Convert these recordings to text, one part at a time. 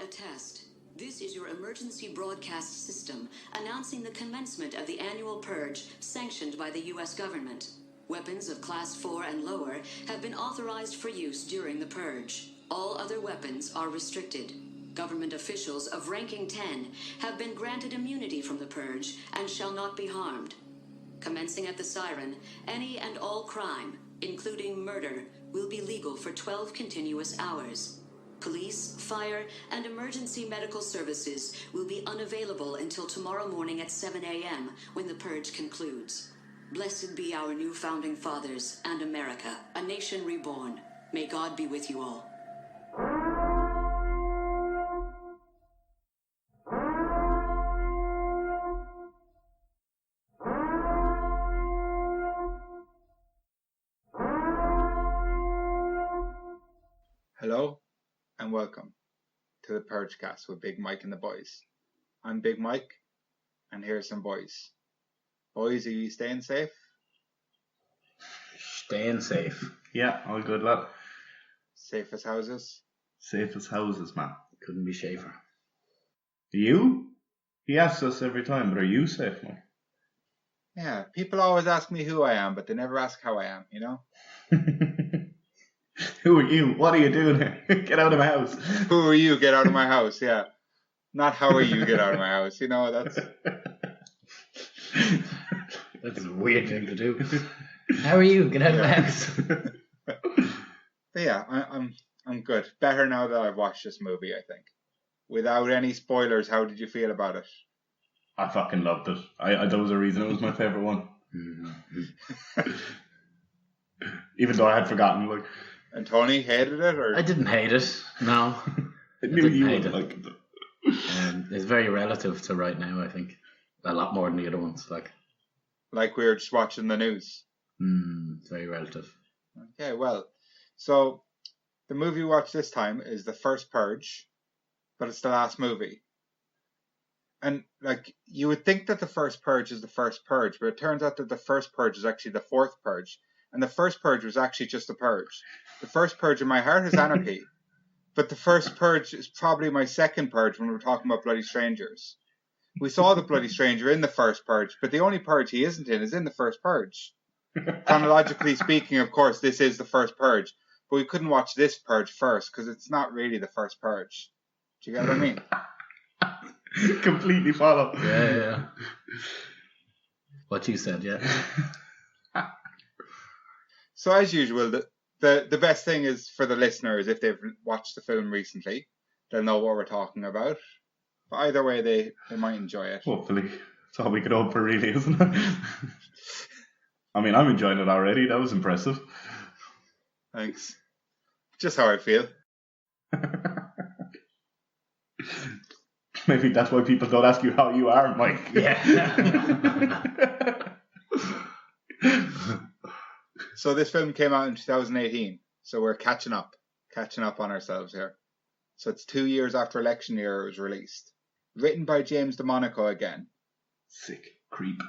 attest. This is your emergency broadcast system announcing the commencement of the annual purge sanctioned by the U.S. government. Weapons of Class 4 and lower have been authorized for use during the purge. All other weapons are restricted. Government officials of ranking 10 have been granted immunity from the purge and shall not be harmed. Commencing at the siren, any and all crime, including murder, will be legal for 12 continuous hours. Police, fire, and emergency medical services will be unavailable until tomorrow morning at 7 a.m. when the purge concludes. Blessed be our new founding fathers and America, a nation reborn. May God be with you all. Hello and welcome to the Purge-Cast with Big Mike and the boys. I'm Big Mike and here's some boys. Boys, are you staying safe? Staying safe. Yeah, all good, lad. Safe as houses? Safe as houses, man. Couldn't be safer. You? He asks us every time, but are you safe, man? Yeah, people always ask me who I am, but they never ask how I am, you know? Who are you? What are you doing here? Get out of my house. Who are you? Get out of my house, yeah. Not how are you? Get out of my house, you know, that's... That's a weird thing to do. How are you? Get out of my house. But yeah, I'm good. Better now that I've watched this movie, I think. Without any spoilers, how did you feel about it? I fucking loved it. That was a reason it was my favourite one. Even though I had forgotten, like... And Tony hated it, or...? I didn't hate it, no. I knew you would like it. It's very relative to right now, I think. A lot more than the other ones, like we were just watching the news. It's very relative. Okay, well, so the movie we watched this time is The First Purge, but it's the last movie. And, like, you would think that The First Purge is the first purge, but it turns out that The First Purge is actually the fourth purge. And The First Purge was actually just a purge. The First Purge in my heart is anarchy. But The First Purge is probably my second purge when we're talking about Bloody Strangers. We saw the Bloody Stranger in The First Purge, but the only purge he isn't in is in The First Purge. Chronologically speaking, of course, this is The First Purge. But we couldn't watch this purge first, because it's not really The First Purge. Do you get what I mean? Completely follow. Yeah. What you said, yeah. So as usual, the best thing is for the listeners, if they've watched the film recently, they'll know what we're talking about. But either way, they might enjoy it. Hopefully. That's all we could hope for, really, isn't it? I mean, I'm enjoying it already. That was impressive. Thanks. Just how I feel. Maybe that's why people don't ask you how you are, Mike. Yeah. So this film came out in 2018. So we're catching up on ourselves here. So it's 2 years after election year it was released. Written by James DeMonaco again. Sick creep.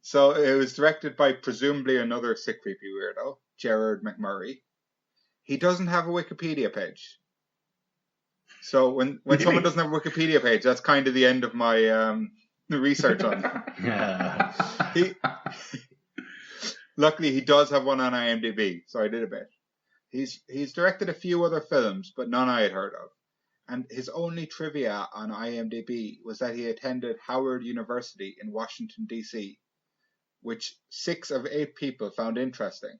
So it was directed by presumably another sick creepy weirdo, Gerard McMurray. He doesn't have a Wikipedia page. So when Really? someone doesn't have a Wikipedia page, that's kind of the end of my research on him. Luckily, he does have one on IMDb, so I did a bit. He's directed a few other films, but none I had heard of. And his only trivia on IMDb was that he attended Howard University in Washington, D.C., which 6 of 8 people found interesting.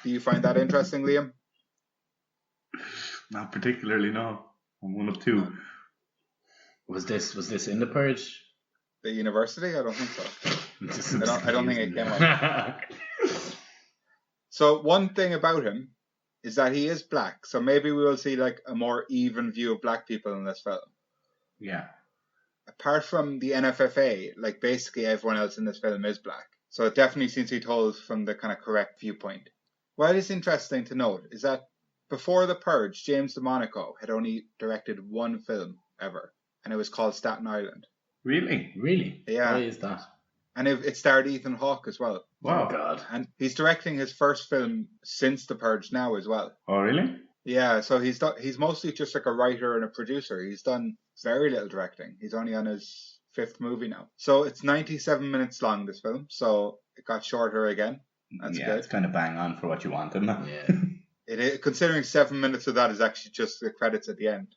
Do you find that interesting, Liam? Not particularly, no. I'm one of 2. Was this in the purge? The university? I don't think so. I don't think it came up. So one thing about him is that he is black. So maybe we will see like a more even view of black people in this film. Yeah. Apart from the NFFA, like basically everyone else in this film is black. So it definitely seems to be told from the kind of correct viewpoint. What is interesting to note is that before The Purge, James DeMonaco had only directed one film ever, and it was called Staten Island. Really? Really? Yeah. Why is that? And it starred Ethan Hawke as well. Wow. Oh, God. And he's directing his first film since The Purge now as well. Oh, really? Yeah, so he's mostly just like a writer and a producer. He's done very little directing. He's only on his 5th movie now. So it's 97 minutes long, this film. So it got shorter again. That's yeah, good. it's kind of bang on for what you want, isn't it? Yeah. It is, considering 7 minutes of that is actually just the credits at the end.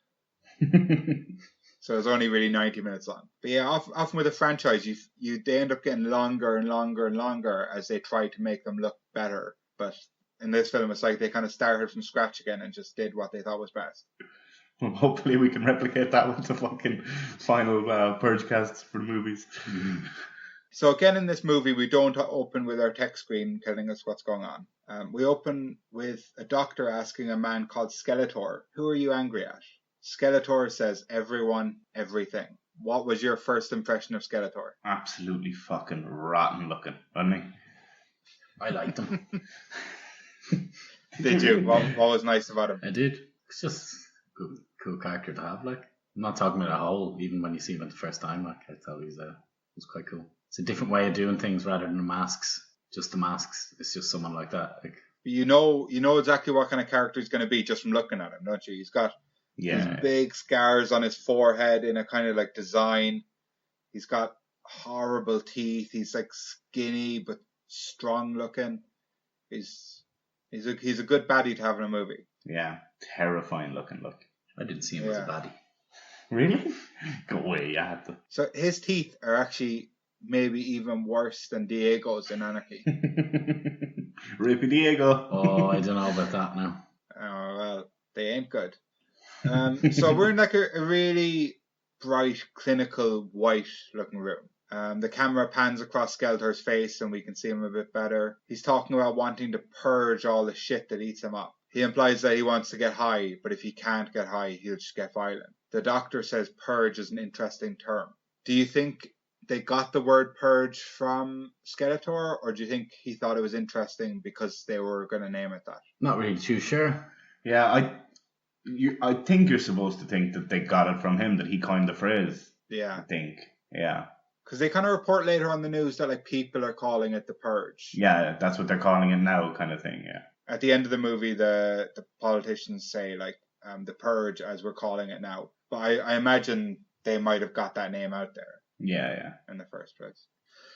So it's only really 90 minutes long. But yeah, often with a franchise, they end up getting longer and longer and longer as they try to make them look better. But in this film, it's like they kind of started from scratch again and just did what they thought was best. Well, hopefully we can replicate that with the fucking final Purge casts for the movies. So again, in this movie, we don't open with our text screen telling us what's going on. We open with a doctor asking a man called Skeletor, "Who are you angry at?" Skeletor says, "Everyone, everything." What was your first impression of Skeletor? Absolutely fucking rotten looking, wasn't he? I liked him. Did you? What was nice about him? I did. It's just a cool character to have. Like, I'm not talking about a whole. Even when you see him at the first time, like, I thought he was quite cool. It's a different way of doing things rather than the masks. Just the masks. It's just someone like that. Like, You know exactly what kind of character he's going to be just from looking at him, don't you? He's got these big scars on his forehead in a kind of like design. He's got horrible teeth. He's like skinny but strong looking. He's a good baddie to have in a movie. Yeah, terrifying looking. Look, I didn't see him as a baddie. really? Go away, you had to. So his teeth are actually maybe even worse than Diego's in Anarchy. Rippy Diego. Oh, I don't know about that now. Oh well, they ain't good. So we're in like a really bright, clinical, white-looking room. The camera pans across Skeletor's face and we can see him a bit better. He's talking about wanting to purge all the shit that eats him up. He implies that he wants to get high, but if he can't get high, he'll just get violent. The doctor says purge is an interesting term. Do you think they got the word purge from Skeletor, or do you think he thought it was interesting because they were going to name it that? Not really too sure. Yeah, I think you're supposed to think that they got it from him, that he coined the phrase. Yeah. I think. Yeah. Because they kind of report later on the news that like people are calling it the purge. Yeah, that's what they're calling it now, kind of thing. Yeah. At the end of the movie, the politicians say like the purge as we're calling it now. But I imagine they might have got that name out there. Yeah. In the first place.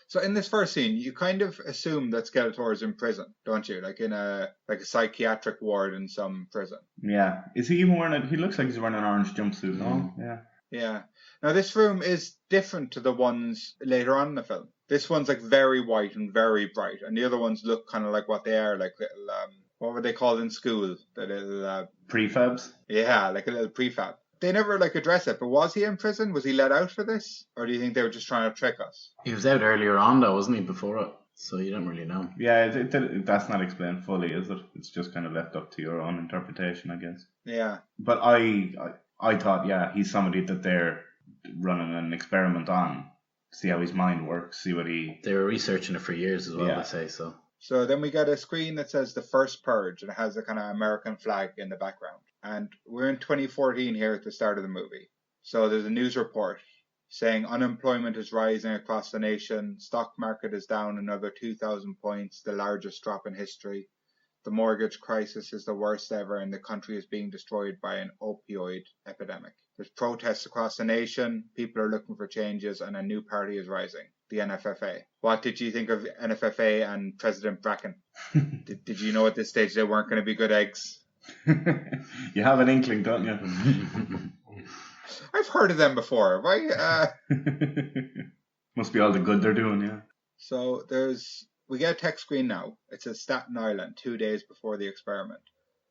So in this first scene, you kind of assume that Skeletor is in prison, don't you? Like in a psychiatric ward in some prison. Yeah. Is he even wearing he looks like he's wearing an orange jumpsuit, no? Yeah. Yeah. Now this room is different to the ones later on in the film. This one's like very white and very bright, and the other ones look kind of like what they are, like little what were they called in school? The little prefabs? Yeah, like a little prefab. They never like address it, but was he in prison? Was he let out for this? Or do you think they were just trying to trick us? He was out earlier on though, wasn't he, before it? So you don't really know. Yeah, that's not explained fully, is it? It's just kind of left up to your own interpretation, I guess. Yeah. But I thought, yeah, he's somebody that they're running an experiment on. See how his mind works, see what he... They were researching it for years as well, I say, so... So then we got a screen that says the First Purge, and it has a kind of American flag in the background. And we're in 2014 here at the start of the movie. So there's a news report saying unemployment is rising across the nation, stock market is down another 2,000 points, the largest drop in history. The mortgage crisis is the worst ever, and the country is being destroyed by an opioid epidemic. There's protests across the nation, people are looking for changes, and a new party is rising, the NFFA. What did you think of NFFA and President Bracken? Did you know at this stage they weren't going to be good eggs? You have an inkling, don't you? I've heard of them before. Why? Must be all the good they're doing, yeah. So we get a text screen now. It says Staten Island, 2 days before the experiment.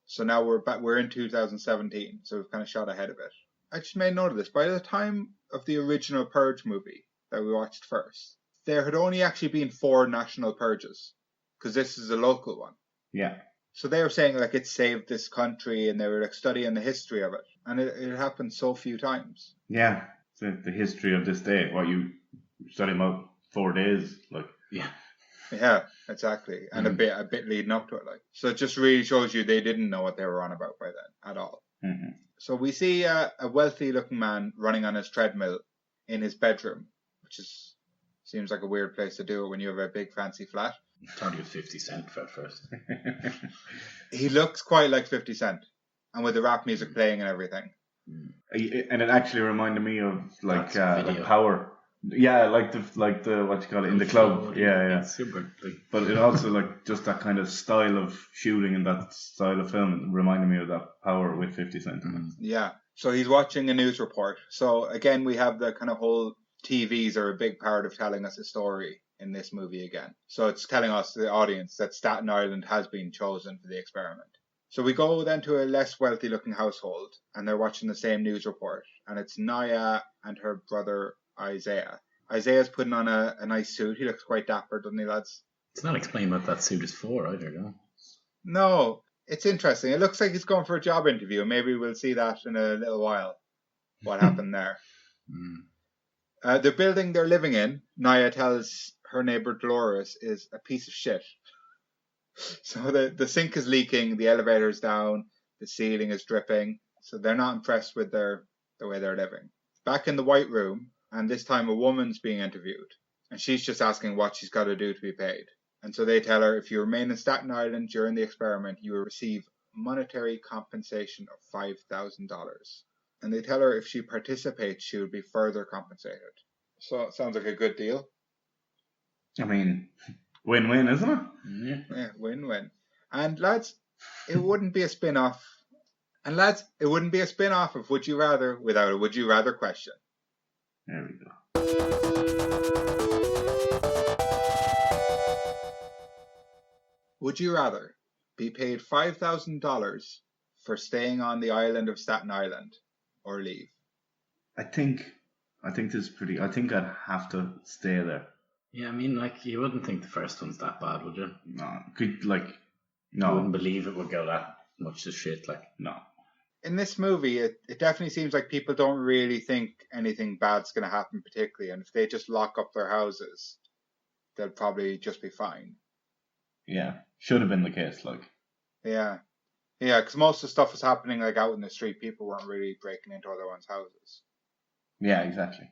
So now we're in 2017, so we've kind of shot ahead of it. I just made note of this. By the time of the original Purge movie that we watched first, there had only actually been 4 national purges, because this is a local one. Yeah. So they were saying like it saved this country, and they were like studying the history of it, and it happened so few times. Yeah, the history of this day. What you study about 4 days, like. Yeah, exactly, and a bit leading up to it, like. So it just really shows you they didn't know what they were on about by then at all. Mm-hmm. So we see a wealthy-looking man running on his treadmill in his bedroom, which seems like a weird place to do it when you have a big fancy flat. I thought he was 50 Cent at first. He looks quite like 50 Cent. and with the rap music playing and everything. And it actually reminded me of like Video. Power. Yeah, like the what you call it in the club. Yeah. It's super big. But it also like just that kind of style of shooting and that style of film reminded me of that Power with 50 Cent. Yeah. So he's watching a news report. So again, we have the kind of whole TVs are a big part of telling us a story in this movie again. So it's telling us, the audience, that Staten Island has been chosen for the experiment. So we go then to a less wealthy looking household, and they're watching the same news report, and it's Naya and her brother Isaiah. Isaiah's putting on a nice suit. He looks quite dapper, doesn't he, lads? It's not explained what that suit is for either, no? No, it's interesting. It looks like he's going for a job interview. Maybe we'll see that in a little while, what happened there. The building they're living in, Naya tells her neighbor Dolores, is a piece of shit. So the sink is leaking, the elevator's down, the ceiling is dripping. So they're not impressed with the way they're living. Back in the White Room, and this time a woman's being interviewed, and she's just asking what she's got to do to be paid. And so they tell her, if you remain in Staten Island during the experiment, you will receive monetary compensation of $5,000. And they tell her if she participates, she will be further compensated. So it sounds like a good deal. I mean, win-win, isn't it? Yeah, win-win. And lads, it wouldn't be a spin-off. And lads, it wouldn't be a spin-off of Would You Rather without a Would You Rather question. There we go. Would you rather be paid $5,000 for staying on the island of Staten Island or leave? I think this is pretty. I think I'd have to stay there. Yeah, I mean, like, you wouldn't think the first one's that bad, would you? No, You no, wouldn't believe it would go that much to shit, like. no. In this movie, it definitely seems like people don't really think anything bad's going to happen particularly, and if they just lock up their houses, they'll probably just be fine. Yeah, should have been the case. Like, Yeah, because most of the stuff was happening like out in the street. People weren't really breaking into other ones' houses. yeah, exactly.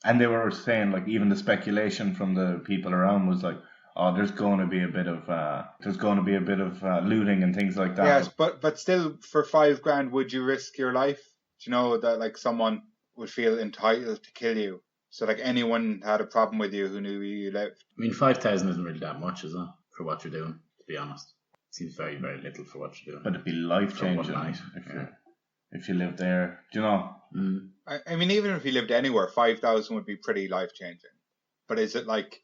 And they were saying like even the speculation from the people around was like, oh, there's going to be a bit of looting and things like that. Yes, but still, for $5,000, would you risk your life? Do you know that like someone would feel entitled to kill you? So like anyone had a problem with you who knew you lived. I mean, 5,000 isn't really that much, is it? For what you're doing, to be honest. It seems very, very little for what you're doing. But it'd be life For one changing night, if you lived there. Do you know? I mean, even if you lived anywhere, 5,000 would be pretty life changing. But is it like?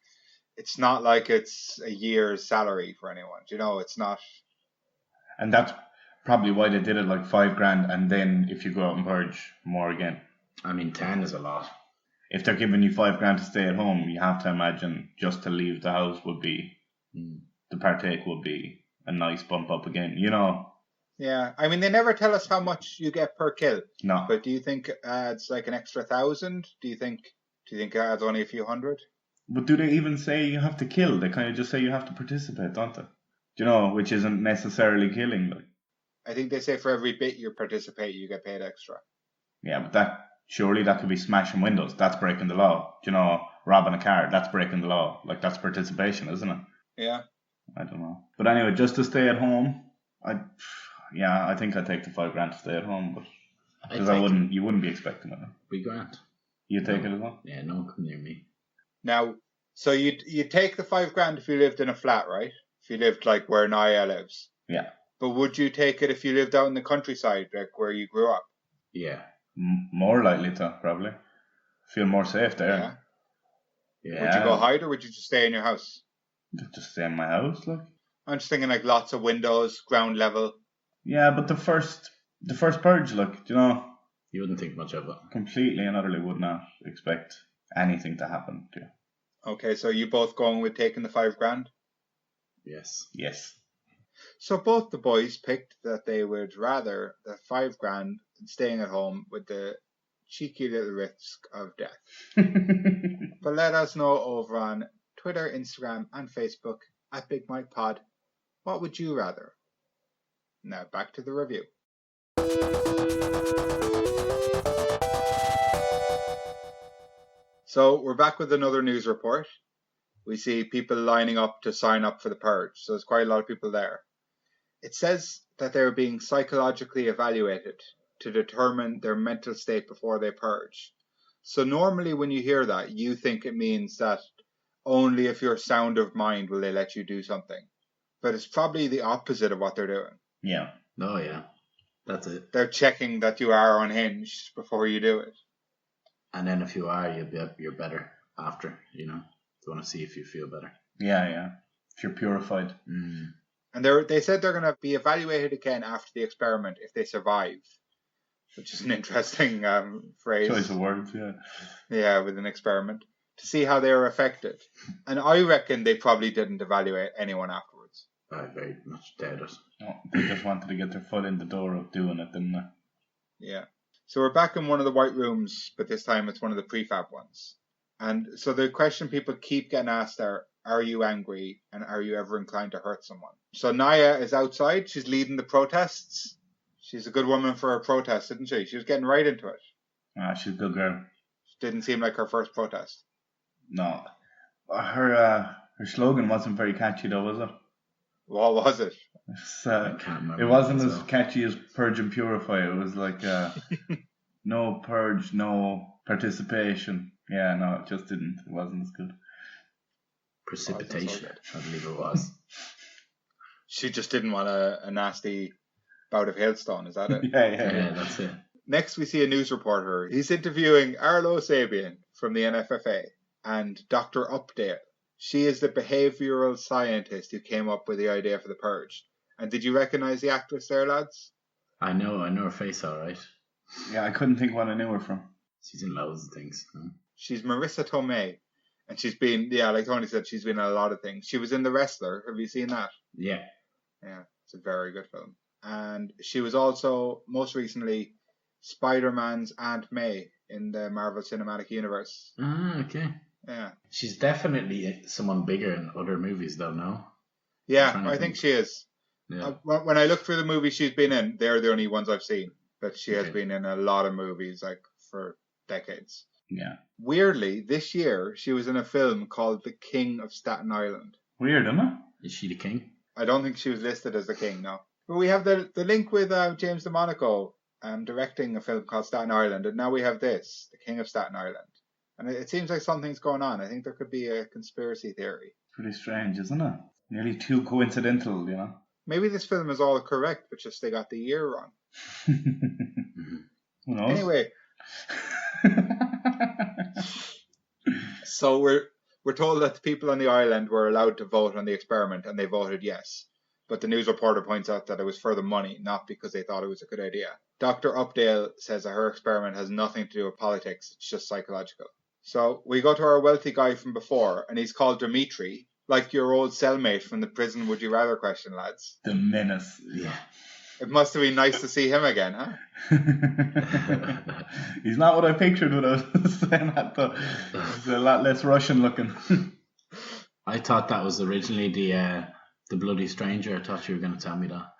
It's not like it's a year's salary for anyone. Do you know? It's not. And that's probably why they did it like $5,000, and then if you go out and purge, more again. I mean, 10 is a lot. If they're giving you $5,000 to stay at home, you have to imagine just to leave the house would be the partake would be a nice bump up again. You know? Yeah, I mean, they never tell us how much you get per kill. No. But do you think it adds like an extra 1,000? Do you think it adds only a few hundred? But do they even say you have to kill? They kind of just say you have to participate, don't they? Do you know? Which isn't necessarily killing. Like. I think they say for every bit you participate, you get paid extra. Yeah, but surely that could be smashing windows. That's breaking the law. Do you know? Robbing a car, that's breaking the law. Like, that's participation, isn't it? Yeah. I don't know. But anyway, just to stay at home, I think I'd take the $5,000 to stay at home, but because you wouldn't be expecting it. $3,000. You take it as well? Yeah, no one come near me. Now, so you take the $5,000 if you lived in a flat, right? If you lived like where Naya lives. Yeah. But would you take it if you lived out in the countryside, like where you grew up? Yeah. More likely to, probably. Feel more safe there. Yeah. Would you go hide or would you just stay in your house? Just stay in my house, like. I'm just thinking like lots of windows, ground level. Yeah, but the first purge, like, do you know? You wouldn't think much of it. Completely and utterly would not expect anything to happen to you. Okay, so you both going with taking the $5,000? Yes. Yes. So both the boys picked that they would rather the $5,000 than staying at home with the cheeky little risk of death. But let us know over on Twitter, Instagram, and Facebook at Big Mike Pod. What would you rather? Now back to the review. So we're back with another news report. We see people lining up to sign up for the purge. So there's quite a lot of people there. It says that they're being psychologically evaluated to determine their mental state before they purge. So normally when you hear that, you think it means that only if you're sound of mind will they let you do something. But it's probably the opposite of what they're doing. Yeah. Oh, yeah. That's it. They're checking that you are unhinged before you do it. And then if you are, you're better after, you know. They want to see if you feel better. Yeah. If you're purified. Mm. And they said they're going to be evaluated again after the experiment if they survive, which is an interesting phrase. Choice of words, yeah. Yeah, with an experiment, to see how they were affected. And I reckon they probably didn't evaluate anyone afterwards. I very much doubt it. No, they just wanted to get their foot in the door of doing it, didn't they? Yeah. So we're back in one of the white rooms, but this time it's one of the prefab ones. And so the question people keep getting asked are you angry and are you ever inclined to hurt someone? So Naya is outside. She's leading the protests. She's a good woman for a protest, isn't she? She was getting right into it. She's a good girl. Didn't seem like her first protest. No. Her slogan wasn't very catchy though, was it? What was it? I can't remember. It wasn't as catchy as Purge and Purify. It was like no purge, no participation. Yeah, no, it just didn't. It wasn't as good. Precipitation, I believe it was. She just didn't want a nasty bout of hailstone, is that it? Yeah, that's it. Next, we see a news reporter. He's interviewing Arlo Sabian from the NFFA and Dr. Updale. She is the behavioural scientist who came up with the idea for the purge. And did you recognise the actress there, lads? I know her face all right. Yeah, I couldn't think what I knew her from. She's in loads of things. No? She's Marissa Tomei. And she's been, like Tony said, she's been in a lot of things. She was in The Wrestler. Have you seen that? Yeah. Yeah, it's a very good film. And she was also, most recently, Spider-Man's Aunt May in the Marvel Cinematic Universe. Ah, okay. Yeah. She's definitely someone bigger in other movies, though, no? Yeah, I think she is. Yeah. When I look through the movies she's been in, they're the only ones I've seen. But she has been in a lot of movies, like, for decades. Yeah. Weirdly, this year, she was in a film called The King of Staten Island. Weird, isn't it? Is she the king? I don't think she was listed as the king, no. But we have the link with James DeMonaco directing a film called Staten Island, and now we have this, The King of Staten Island. And it seems like something's going on. I think there could be a conspiracy theory. Pretty strange, isn't it? Nearly too coincidental, you know? Maybe this film is all correct, but just they got the year wrong. Who knows? Anyway. So we're told that the people on the island were allowed to vote on the experiment, and they voted yes. But the news reporter points out that it was for the money, not because they thought it was a good idea. Dr. Updale says that her experiment has nothing to do with politics, it's just psychological. So we go to our wealthy guy from before, and he's called Dimitri, like your old cellmate from the prison Would You Rather question, lads. The menace. Yeah. It must have been nice to see him again, huh? He's not what I pictured when I was saying that, though. He's a lot less Russian looking. I thought that was originally the bloody stranger. I thought you were going to tell me that.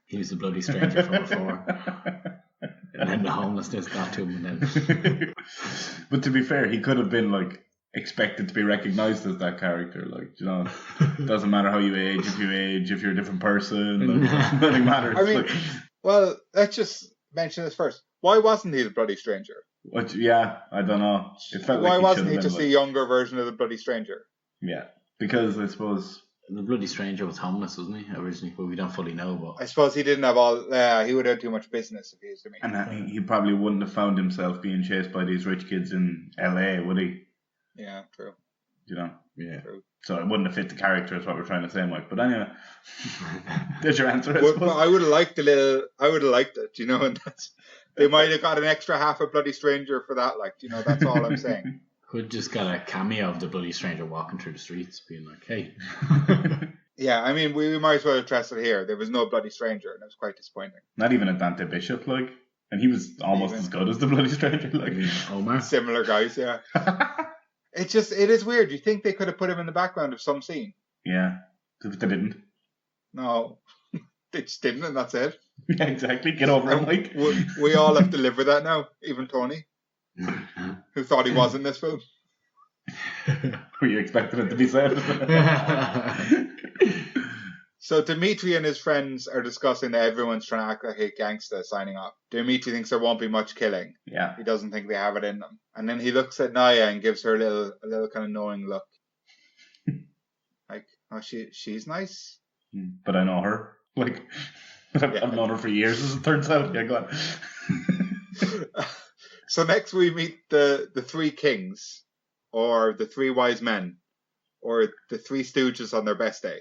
He was the bloody stranger from before. And then the homelessness got to him. And then... But to be fair, he could have been like expected to be recognised as that character. Like, you know, it doesn't matter how you age, if you're a different person, like, nothing matters. I mean, like, well, let's just mention this first. Why wasn't he the bloody stranger? what, yeah, I don't know. It felt Why like wasn't he should have just been, a younger version of the bloody stranger? Yeah, because I suppose. The bloody stranger was homeless, wasn't he, originally? Well, we don't fully know, but... I suppose he didn't have all... he would have too much business if he was to me. And he probably wouldn't have found himself being chased by these rich kids in LA, would he? Yeah, true. You know? Yeah. True. So it wouldn't have fit the character, is what we're trying to say, Mike. But anyway, there's your answer, I Well, suppose. I would have liked I would have liked it, you know, and they might have got an extra half a bloody stranger for that, like, you know, that's all I'm saying. Could just got a cameo of the bloody stranger walking through the streets, being like, "Hey." Yeah, I mean, we might as well address it here. There was no bloody stranger, and it was quite disappointing. Not even a Dante Bishop, like. And he was almost as good as the bloody stranger, like. Omar. Similar guys, yeah. It is weird. You think they could have put him in the background of some scene? Yeah, but they didn't. No, they just didn't, and that's it. Yeah, exactly. Get over it, Mike. We all have to live with that now, even Tony, who thought he was in this film. Were you expecting it to be said? So Dimitri and his friends are discussing that everyone's trying to act like a gangster signing up. Dimitri thinks there won't be much killing. Yeah. He doesn't think they have it in them. And then he looks at Naya and gives her a little kind of knowing look. Like, oh, she's nice. But I know her. Like, I've known her for years, as it turns out. Yeah, go on. So next we meet the three kings, or the three wise men, or the three stooges on their best day.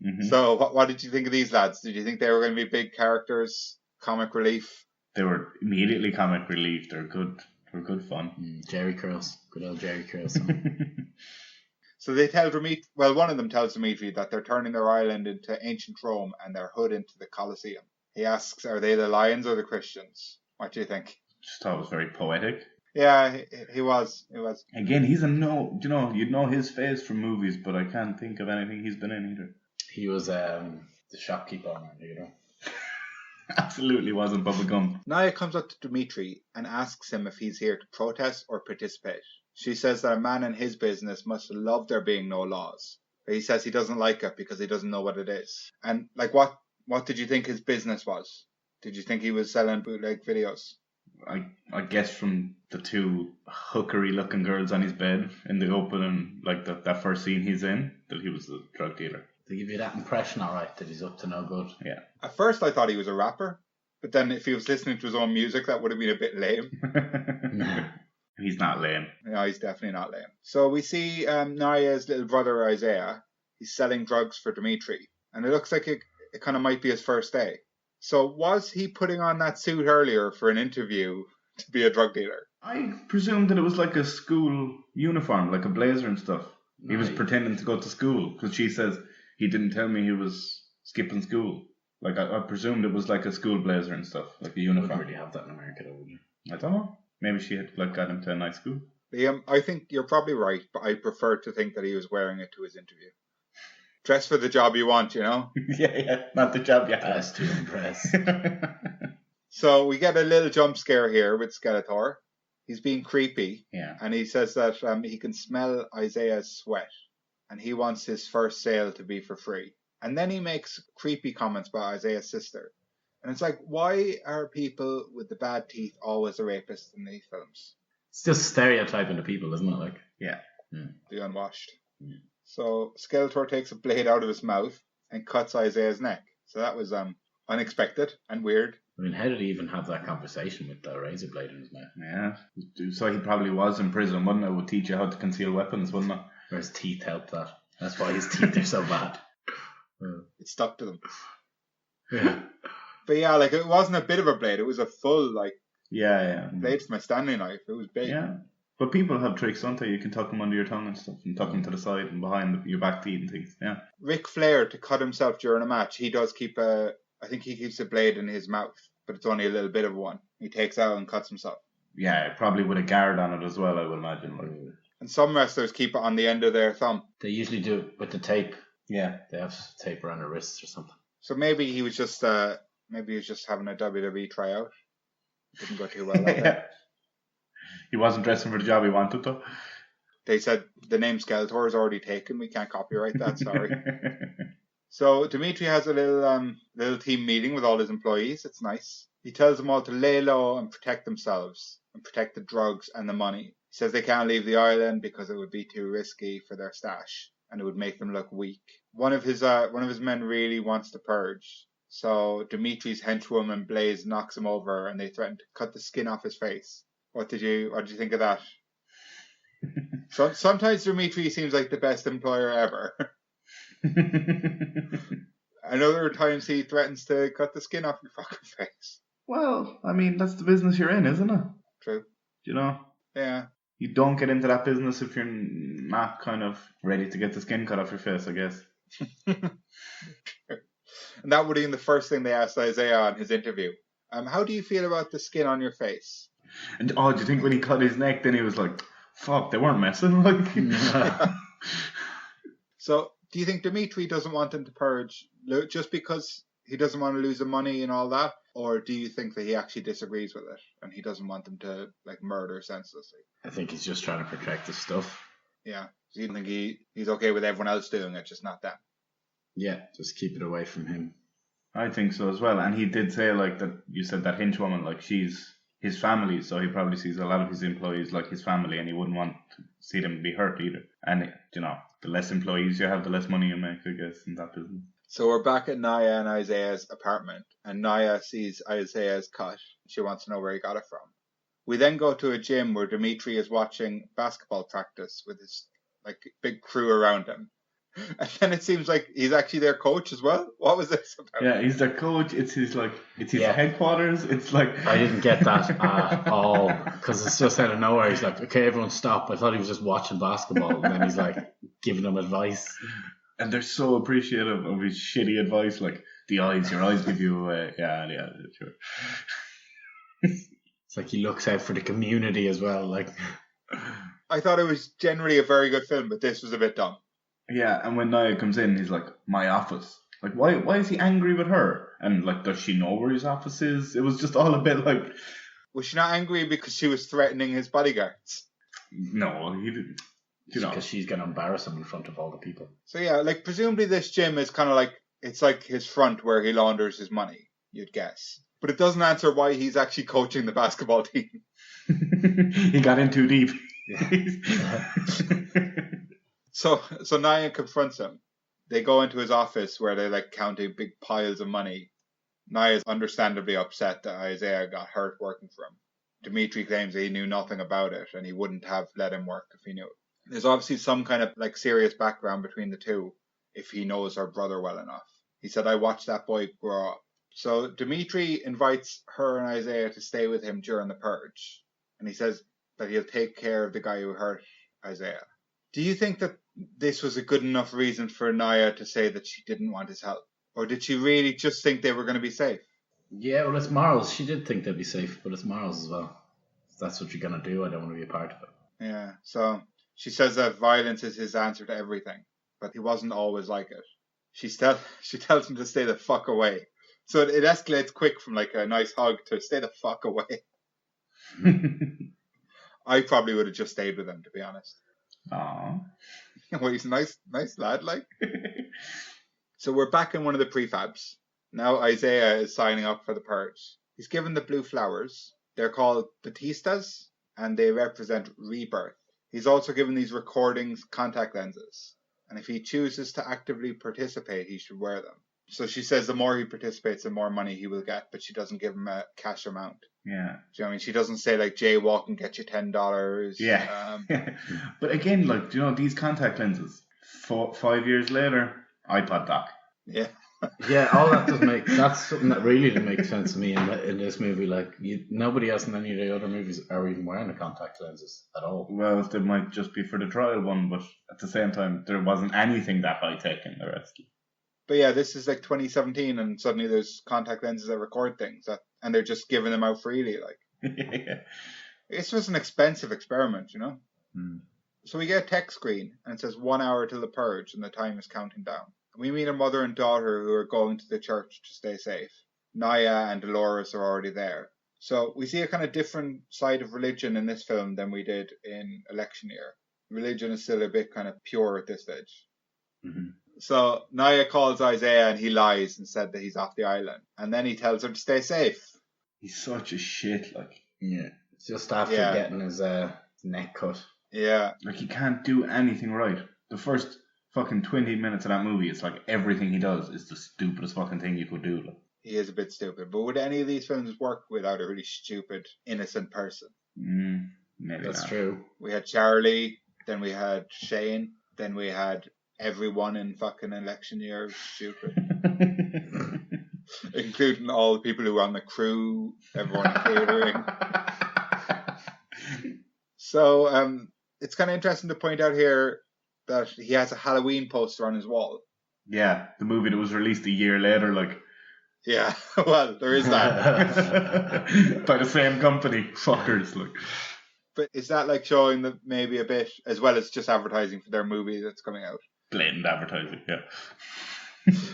Mm-hmm. So what did you think of these lads? Did you think they were going to be big characters, comic relief? They were immediately comic relief. They're good. They're good fun. Jerry curls. Good old Jerry curls. So they tell Dimitri, well, one of them tells Dimitri that they're turning their island into ancient Rome and their hood into the Colosseum. He asks, are they the Lions or the Christians? What do you think? Just thought it was very poetic. Yeah, he was. Again, he's you'd know his face from movies, but I can't think of anything he's been in either. He was the shopkeeper, Absolutely wasn't Bubba Gump. Naya comes up to Dimitri and asks him if he's here to protest or participate. She says that a man in his business must love there being no laws. But he says he doesn't like it because he doesn't know what it is. And like, what did you think his business was? Did you think he was selling bootleg videos? I guess from the two hookery looking girls on his bed in the opening, like that first scene he's in, that he was a drug dealer. They give you that impression, alright, that he's up to no good. Yeah. At first I thought he was a rapper, but then if he was listening to his own music, that would have been a bit lame. He's not lame. No, he's definitely not lame. So we see Naya's little brother Isaiah. He's selling drugs for Dimitri, and it looks like it kind of might be his first day. So was he putting on that suit earlier for an interview to be a drug dealer? I presumed that it was like a school uniform, like a blazer and stuff. He was pretending to go to school because she says he didn't tell me he was skipping school. Like I presumed it was like a school blazer and stuff, like a uniform. You wouldn't really have that in America, though, would you? I don't know. Maybe she had got him to a nice school. Liam, I think you're probably right, but I prefer to think that he was wearing it to his interview. Dress for the job you want, you know? yeah, not the job you have. Dress to impress. So we get a little jump scare here with Skeletor. He's being creepy. Yeah. And he says that he can smell Isaiah's sweat. And he wants his first sale to be for free. And then he makes creepy comments about Isaiah's sister. And it's like, why are people with the bad teeth always the rapists in these films? It's just stereotyping the people, isn't it? Like, yeah. The unwashed. So Skeletor takes a blade out of his mouth and cuts Isaiah's neck. So that was unexpected and weird. I mean, how did he even have that conversation with the razor blade in his mouth? Yeah. So he probably was in prison, wouldn't it? It would teach you how to conceal weapons, wouldn't it? Or his teeth helped that. That's why his teeth are so bad. It stuck to them. Yeah. But yeah, like it wasn't a bit of a blade. It was a full blade from a Stanley knife. It was big. Yeah. But people have tricks, don't they? You can tuck them under your tongue and stuff, and tuck them to the side and behind your back teeth and things. Yeah. Ric Flair, to cut himself during a match, he does keep I think he keeps a blade in his mouth, but it's only a little bit of one. He takes out and cuts himself. Yeah, probably with a guard on it as well, I would imagine. And some wrestlers keep it on the end of their thumb. They usually do it with the tape. Yeah. They have tape around their wrists or something. So maybe he was just having a WWE tryout. Didn't go too well that day. He wasn't dressing for the job he wanted to. They said the name Skeletor is already taken. We can't copyright that. Sorry. So Dimitri has a little team meeting with all his employees. It's nice. He tells them all to lay low and protect themselves and protect the drugs and the money. He says they can't leave the island because it would be too risky for their stash and it would make them look weak. One of his men really wants to purge. So Dimitri's henchwoman Blaze knocks him over and they threaten to cut the skin off his face. What did you think of that? So sometimes Dimitri seems like the best employer ever. And other times he threatens to cut the skin off your fucking face. Well, I mean, that's the business you're in, isn't it? True. You know? Yeah. You don't get into that business if you're not kind of ready to get the skin cut off your face, I guess. And that would have been the first thing they asked Isaiah on his interview. How do you feel about the skin on your face? And do you think when he cut his neck, then he was like, fuck, they weren't messing? Like, So, do you think Dimitri doesn't want him to purge just because he doesn't want to lose the money and all that? Or do you think that he actually disagrees with it and he doesn't want them to murder senselessly? I think he's just trying to protect his stuff. Yeah. So you think he's okay with everyone else doing it, just not them? Yeah, just keep it away from him. I think so as well. And he did say like that. You said that henchwoman, like she's his family, so he probably sees a lot of his employees like his family, and he wouldn't want to see them be hurt either. And the less employees you have, the less money you make, I guess, in that business. So we're back at Naya and Isaiah's apartment, and Naya sees Isaiah's cut. She wants to know where he got it from. We then go to a gym where Dimitri is watching basketball practice with his big crew around him. And then it seems like he's actually their coach as well. What was this about? Yeah, he's their coach. It's his headquarters. It's like I didn't get that at all because it's just out of nowhere. He's like, okay, everyone stop. I thought he was just watching basketball, and then he's like giving them advice. And they're so appreciative of his shitty advice, like your eyes give you away. Yeah, sure. It's like he looks out for the community as well. Like, I thought it was generally a very good film, but this was a bit dumb. Yeah, and when Naya comes in, he's like, my office. Like, why is he angry with her? And like, does she know where his office is? It was just all a bit like... Was she not angry because she was threatening his bodyguards? No, he didn't. Because she's going to embarrass him in front of all the people. So yeah, presumably this gym is kind of it's like his front where he launders his money, you'd guess. But it doesn't answer why he's actually coaching the basketball team. He got in too deep. So Naya confronts him. They go into his office where they counting big piles of money. Naya's understandably upset that Isaiah got hurt working for him. Dimitri claims that he knew nothing about it and he wouldn't have let him work if he knew it. There's obviously some kind of serious background between the two if he knows her brother well enough. He said, I watched that boy grow up. So Dimitri invites her and Isaiah to stay with him during the purge. And he says that he'll take care of the guy who hurt Isaiah. Do you think that this was a good enough reason for Naya to say that she didn't want his help? Or did she really just think they were going to be safe? Yeah, well, it's morals. She did think they'd be safe, but it's morals as well. If that's what you're going to do, I don't want to be a part of it. Yeah, so she says that violence is his answer to everything, but he wasn't always like it. She tells him to stay the fuck away. So it escalates quick from a nice hug to stay the fuck away. I probably would have just stayed with him, to be honest. Aww. Well, he's a nice lad, So we're back in one of the prefabs. Now Isaiah is signing up for the purge. He's given the blue flowers. They're called Batistas, and they represent rebirth. He's also given these recordings contact lenses. And if he chooses to actively participate, he should wear them. So she says the more he participates, the more money he will get, but she doesn't give him a cash amount. Yeah. Do you know what I mean? She doesn't say jaywalk and get you $10. Yeah. But again, these contact lenses, 5 years later, iPod dock. Yeah. Yeah, all that doesn't make... That's something that really didn't make sense to me in this movie. Nobody else in any of the other movies are even wearing the contact lenses at all. Well, they might just be for the trial one, but at the same time, there wasn't anything that high-tech in the rest. But yeah, this is 2017, and suddenly there's contact lenses that record things, and they're just giving them out freely. Yeah. This was an expensive experiment, Hmm. So we get a text screen, and it says 1 hour till the purge, and the time is counting down. We meet a mother and daughter who are going to the church to stay safe. Naya and Dolores are already there. So we see a kind of different side of religion in this film than we did in Election Year. Religion is still a bit kind of pure at this stage. Mm-hmm. So Naya calls Isaiah and he lies and said that he's off the island. And then he tells her to stay safe. He's such a shit, Yeah. It's just after getting his neck cut. Yeah. He can't do anything right. The first fucking 20 minutes of that movie, it's everything he does is the stupidest fucking thing you could do. He is a bit stupid. But would any of these films work without a really stupid, innocent person? Maybe That's not. true. We had Charlie, then we had Shane, then we had everyone in fucking Election Year stupid. Including all the people who were on the crew, everyone in catering. So it's kind of interesting to point out here that he has a Halloween poster on his wall. Yeah, the movie that was released a year later, Yeah, well, there is that. by the same company, fuckers, But is that showing that maybe a bit, as well as just advertising for their movie that's coming out? Blatant advertising, yeah.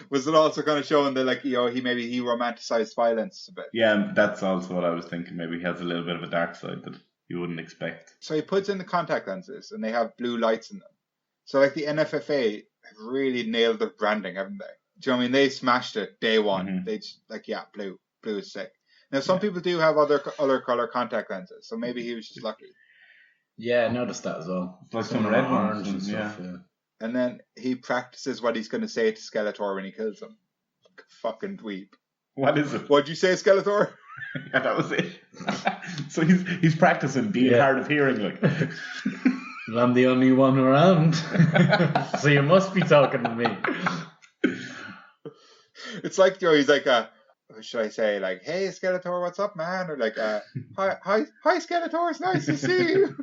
Was it also kind of showing that he romanticized violence a bit? Yeah, that's also what I was thinking. Maybe he has a little bit of a dark side that you wouldn't expect. So he puts in the contact lenses and they have blue lights in them. So the NFFA have really nailed their branding, haven't they? Do you know what I mean? They smashed it day one. Mhm. They just, blue is sick. Now some people do have other color contact lenses, so maybe he was just lucky. Yeah, I noticed that as well. Like Some some red red orange ones, and stuff. yeah. Yeah. And then he practices what he's going to say to Skeletor when he kills him. Fucking dweeb. What is it? What'd you say, Skeletor? Yeah, that was it. So he's practicing being hard of hearing, like. Well, I'm the only one around, so you must be talking to me. It's like, he's like, what should I say? Like, hey, Skeletor, what's up, man? Or like, hi, Skeletor, it's nice to see you.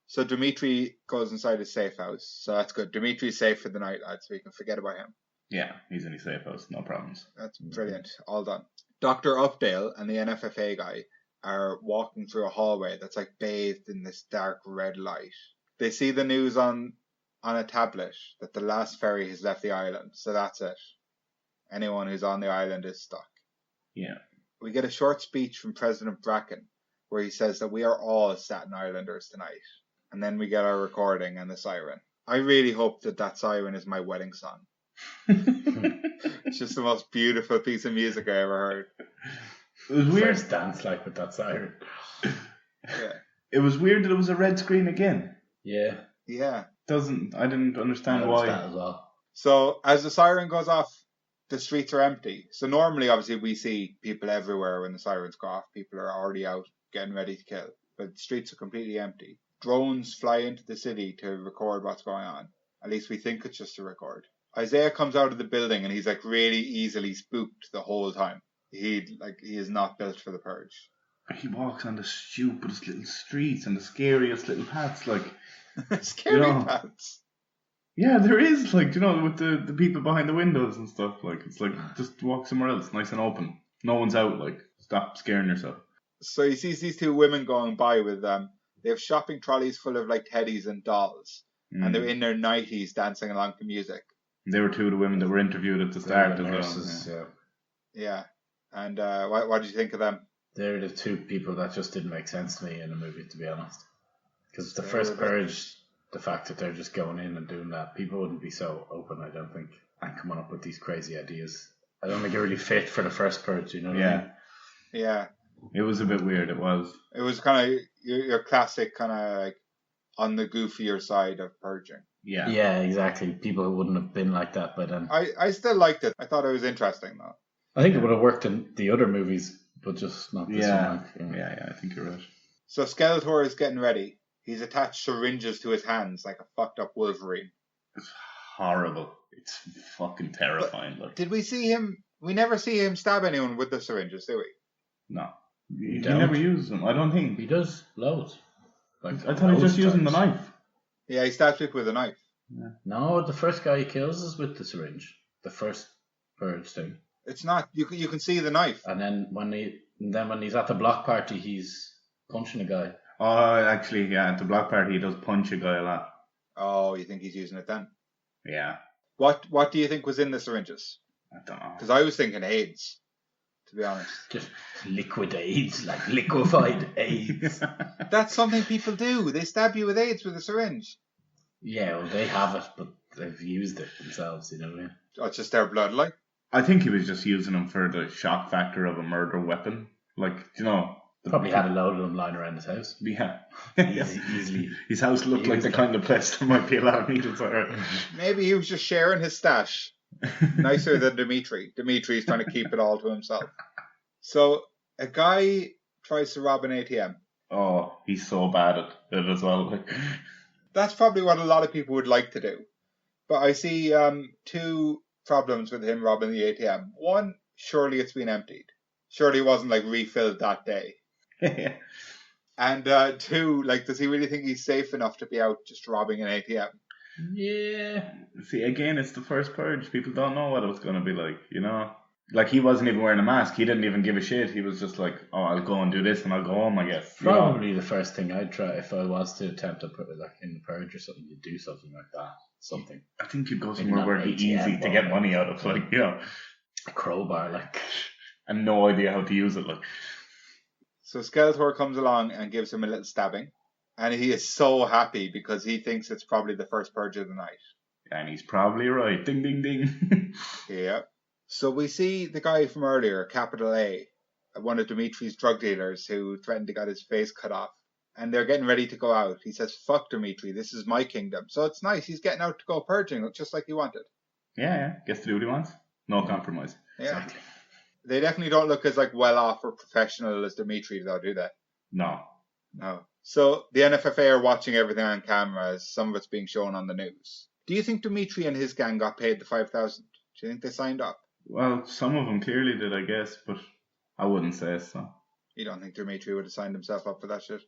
So Dimitri goes inside his safe house. So that's good. Dimitri's safe for the night, lads, so we can forget about him. Yeah, he's in his safe house, no problems. That's brilliant. All done. Dr. Updale and the NFFA guy are walking through a hallway that's like bathed in this dark red light. They see the news on a tablet that the last ferry has left the island. So that's it. Anyone who's on the island is stuck. Yeah. We get a short speech from President Bracken where he says that we are all Staten Islanders tonight. And then we get our recording and the siren. I really hope that siren is my wedding song. It's just the most beautiful piece of music I ever heard. It was weird. First dance like with that siren. Yeah. It was weird that it was a red screen again. Yeah. Yeah. I didn't understand why. That as well. So as the siren goes off, the streets are empty. So normally, obviously, we see people everywhere when the sirens go off. People are already out getting ready to kill. But the streets are completely empty. Drones fly into the city to record what's going on. At least we think it's just a record. Isaiah comes out of the building and he's like really easily spooked the whole time. He is not built for the purge. He walks on the stupidest little streets and the scariest little paths, like. Scary paths. Yeah, there is, like, with the people behind the windows and stuff. Like, it's like, just walk somewhere else, nice and open. No one's out, like, stop scaring yourself. So he sees these two women going by with they have shopping trolleys full of like teddies and dolls. And they're in their 90s dancing along to music. They were two of the women that were interviewed at the start as well. Yeah. And what did you think of them? They're the two people that just didn't make sense to me in the movie, to be honest. Because the first Purge, the fact that they're just going in and doing that, people wouldn't be so open, I don't think, and coming up with these crazy ideas. I don't think it really fit for the first Purge, you know what I mean? Yeah. It was a bit weird, it was. It was kind of your classic kind of like on the goofier side of purging. Yeah. Yeah, exactly. People who wouldn't have been like that by then. I still liked it. I thought it was interesting though. I think it would have worked in the other movies, but just not this one. Yeah, I think you're right. So Skeletor is getting ready. He's attached syringes to his hands like a fucked up Wolverine. It's horrible. It's fucking terrifying. Like. Did we see him? We never see him stab anyone with the syringes, do we? No. He never uses them, I don't think. He does loads. Like, I thought he was just using the knife. Yeah, he stabs people with a knife. Yeah. No, the first guy he kills is with the syringe. The first Purge thing. It's not. You can see the knife. And then when he's at the block party, he's punching a guy. Oh, actually, yeah, at the block party he does punch a guy a lot. Oh, you think he's using it then? Yeah. What do you think was in the syringes? I don't know. Because I was thinking AIDS, to be honest. Just liquid AIDS, like liquefied AIDS. That's something people do. They stab you with AIDS with a syringe. Yeah, well, they have it, but they've used it themselves, you know what I mean? Oh, it's just their blood, like? I think he was just using them for the shock factor of a murder weapon. Like, Probably had a load of them lying around his house. Yeah. Easily. His house looked like the kind of place that might be a lot of needles on. Maybe he was just sharing his stash. Nicer than Dimitri. Dimitri's trying to keep it all to himself. So, a guy tries to rob an ATM. Oh, he's so bad at it as well. That's probably what a lot of people would like to do. But I see two problems with him robbing the ATM. One, surely it's been emptied. Surely it wasn't like refilled that day. And two, like, does he really think he's safe enough to be out just robbing an ATM? Yeah. See, again, it's the first Purge. People don't know what it was going to be like, Like, he wasn't even wearing a mask. He didn't even give a shit. He was just like, oh, I'll go and do this and I'll go home, I guess. Probably the first thing I'd try if I was to attempt to put it like in the Purge or something, you'd do something like that. Something. I think you'd go somewhere where it'd be easy to get money out of, like, a crowbar, like. And no idea how to use it, like. So Skeletor comes along and gives him a little stabbing. And he is so happy because he thinks it's probably the first Purge of the night. And he's probably right. Ding, ding, ding. Yeah. So we see the guy from earlier, Capital A, one of Dimitri's drug dealers who threatened to get his face cut off. And they're getting ready to go out. He says, fuck Dimitri, this is my kingdom. So it's nice. He's getting out to go purging, just like he wanted. Yeah. Gets to do what he wants. No compromise. Yeah. Exactly. They definitely don't look as well off or professional as Dimitri, though, do they? No. So the NFFA are watching everything on camera as some of it's being shown on the news. Do you think Dimitri and his gang got paid the 5,000? Do you think they signed up? Well, some of them clearly did, I guess, but I wouldn't say so. You don't think Dimitri would have signed himself up for that shit?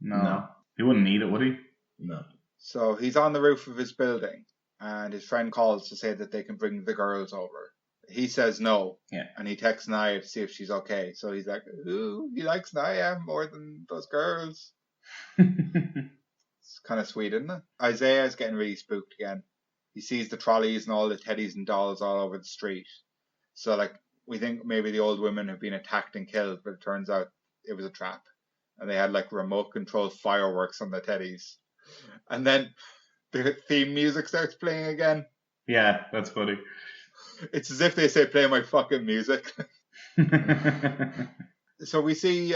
No. He wouldn't need it, would he? No. So he's on the roof of his building, and his friend calls to say that they can bring the girls over. He says no, and he texts Naya to see if she's okay. So he's like, ooh, he likes Naya more than those girls. It's kind of sweet, isn't it? Isaiah is getting really spooked again. He sees the trolleys and all the teddies and dolls all over the street. So, we think maybe the old women have been attacked and killed, but it turns out it was a trap. And they had, remote-controlled fireworks on the teddies. And then the theme music starts playing again. Yeah, that's funny. It's as if they say, play my fucking music. So we see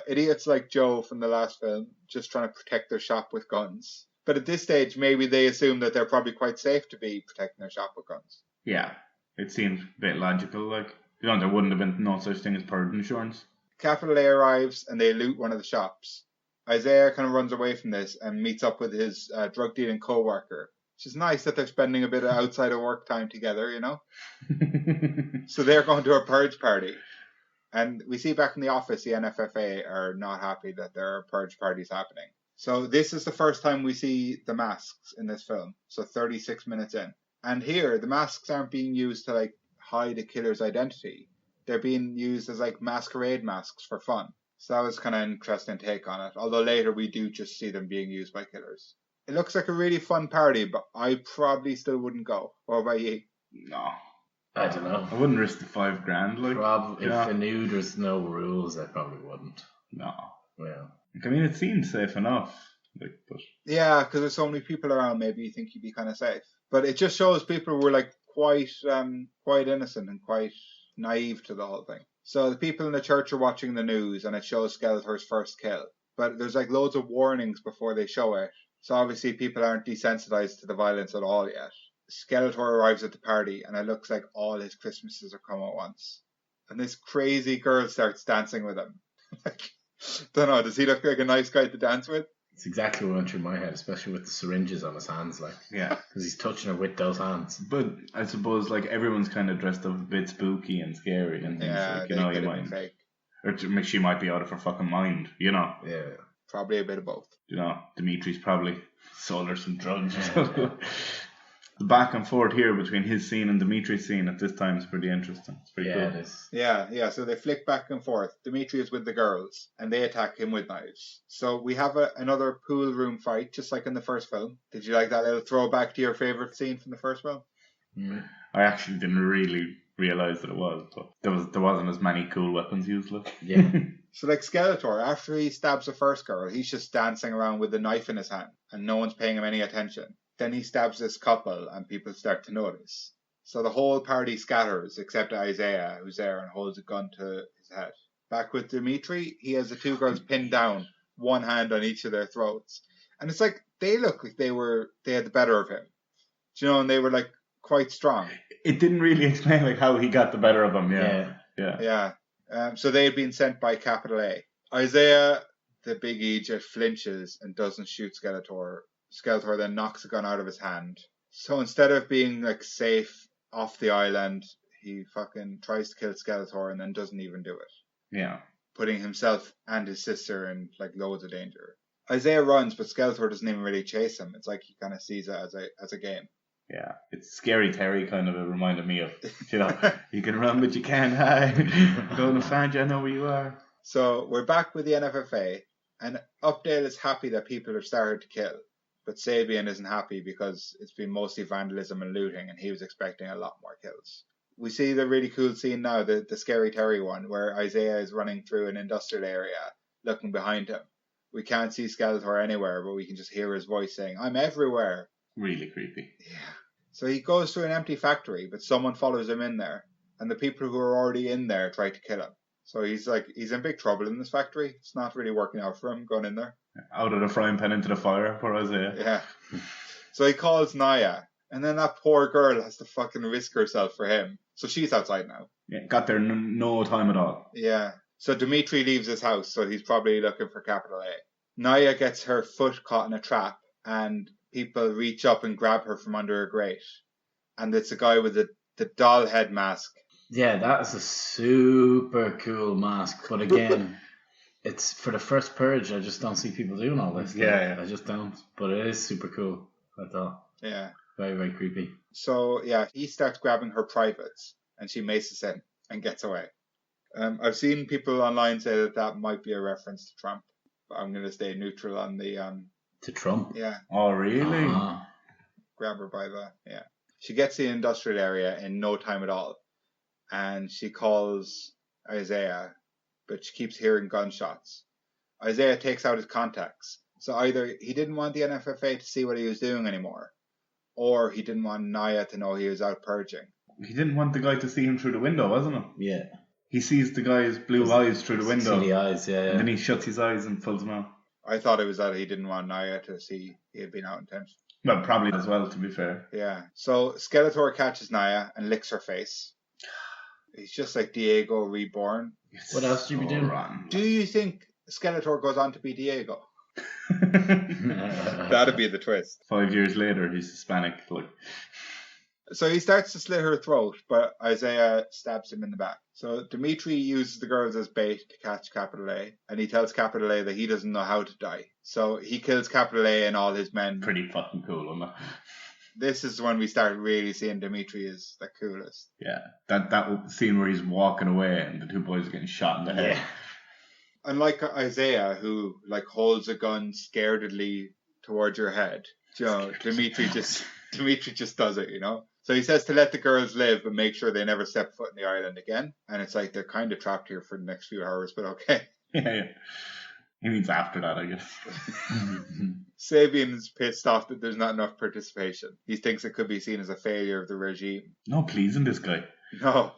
idiots like Joe from the last film just trying to protect their shop with guns. But at this stage, maybe they assume that they're probably quite safe to be protecting their shop with guns. Yeah, it seems a bit logical. There wouldn't have been no such thing as purge insurance. Capital A arrives and they loot one of the shops. Isaiah kind of runs away from this and meets up with his drug dealing co-worker. Which is nice that they're spending a bit of outside of work time together, you know? So they're going to a purge party. And we see back in the office, the NFFA are not happy that there are purge parties happening. So this is the first time we see the masks in this film. So 36 minutes in. And here, the masks aren't being used to hide a killer's identity. They're being used as masquerade masks for fun. So that was kind of an interesting take on it. Although later we do just see them being used by killers. It looks like a really fun party, but I probably still wouldn't go. What about you? No. I don't know. I wouldn't risk the $5,000. Probably, if I knew there's no rules, I probably wouldn't. No. Well, I mean, it seems safe enough. But yeah, because there's so many people around, maybe you think you'd be kind of safe. But it just shows people were quite innocent and quite naive to the whole thing. So the people in the church are watching the news, and it shows Skeletor's first kill. But there's loads of warnings before they show it. So obviously people aren't desensitized to the violence at all yet. Skeletor arrives at the party, and it looks like all his Christmases are come at once. And this crazy girl starts dancing with him. Don't know, does he look like a nice guy to dance with? it's exactly what went through my head, especially with the syringes on his hands, Yeah. because he's touching her with those hands. But I suppose everyone's kind of dressed up a bit spooky and scary and things. Yeah, you might, fake. or she might be out of her fucking mind. Yeah. Probably a bit of both. Dimitri's probably sold her some drugs or something. The back and forth here between his scene and Dimitri's scene at this time is pretty interesting. It's pretty cool. It is. Yeah, so they flick back and forth. Dimitri is with the girls, and they attack him with knives. So we have another pool room fight, just like in the first film. Did you like that little throwback to your favourite scene from the first film? I actually didn't really realise that it was, but there wasn't as many cool weapons used. Yeah. So Skeletor, after he stabs the first girl, he's just dancing around with the knife in his hand, and no one's paying him any attention. Then he stabs this couple, and people start to notice. So the whole party scatters, except Isaiah, who's there and holds a gun to his head. Back with Dimitri, he has the two girls pinned down, one hand on each of their throats. And it's they look like they had the better of him. Do you know, and they were quite strong. It didn't really explain how he got the better of them. Yeah. So they had been sent by Capital A. Isaiah, the big Egypt, flinches and doesn't shoot Skeletor. Skeletor then knocks a gun out of his hand. So instead of being safe off the island, he fucking tries to kill Skeletor and then doesn't even do it. Yeah. Putting himself and his sister in loads of danger. Isaiah runs, but Skeletor doesn't even really chase him. It's he kind of sees it as a game. Yeah, it's Scary Terry kind of reminded me of, you can run but you can't hide. Going to find you, I know where you are. So we're back with the NFFA, and Updale is happy that people have started to kill. But Sabian isn't happy because it's been mostly vandalism and looting, and he was expecting a lot more kills. We see the really cool scene now, the Scary Terry one, where Isaiah is running through an industrial area, looking behind him. We can't see Skeletor anywhere, but we can just hear his voice saying, "I'm everywhere." Really creepy. Yeah. So he goes to an empty factory, but someone follows him in there, and the people who are already in there try to kill him. So he's in big trouble in this factory. It's not really working out for him going in there. Out of the frying pan into the fire, poor Isaiah. Yeah. So he calls Naya, and then that poor girl has to fucking risk herself for him. So she's outside now. Yeah, got there no time at all. Yeah. So Dimitri leaves his house, so he's probably looking for capital A. Naya gets her foot caught in a trap, and people reach up and grab her from under a grate. And it's a guy with the doll head mask. Yeah, that is a super cool mask. But again, it's for the first Purge. I just don't see people doing all this. Yeah. I just don't. But it is super cool, I thought. Yeah. Very, very creepy. So, yeah, he starts grabbing her privates, and she maces him and gets away. I've seen people online say that might be a reference to Trump, but I'm going to stay neutral on the... To Trump? Yeah. Oh, really? Grab her by the... Yeah. She gets to the industrial area in no time at all, and she calls Isaiah, but she keeps hearing gunshots. Isaiah takes out his contacts. So either he didn't want the NFFA to see what he was doing anymore, or he didn't want Naya to know he was out purging. He didn't want the guy to see him through the window, wasn't it? Yeah. He sees the guy's blue eyes through the window. See the eyes, yeah. And then he shuts his eyes and pulls them out. I thought it was that he didn't want Naya to see he had been out in town. Well, probably as well, to be fair. Yeah. So Skeletor catches Naya and licks her face. He's just like Diego reborn. What else do you be doing? Rotten. Do you think Skeletor goes on to be Diego? That'd be the twist. 5 years later, he's Hispanic. So he starts to slit her throat, but Isaiah stabs him in the back. So Dimitri uses the girls as bait to catch Capital A, and he tells Capital A that he doesn't know how to die. So he kills Capital A and all his men. Pretty fucking cool, isn't it? This is when we start really seeing Dimitri as the coolest. Yeah, that scene where he's walking away and the two boys are getting shot in the head. Yeah. Unlike Isaiah, who holds a gun scaredly towards your head, Dimitri just does it, So he says to let the girls live, but make sure they never step foot in the island again. And it's like they're kind of trapped here for the next few hours, but okay. Yeah. He means after that, I guess. Sabian's pissed off that there's not enough participation. He thinks it could be seen as a failure of the regime. No pleasing this guy. No.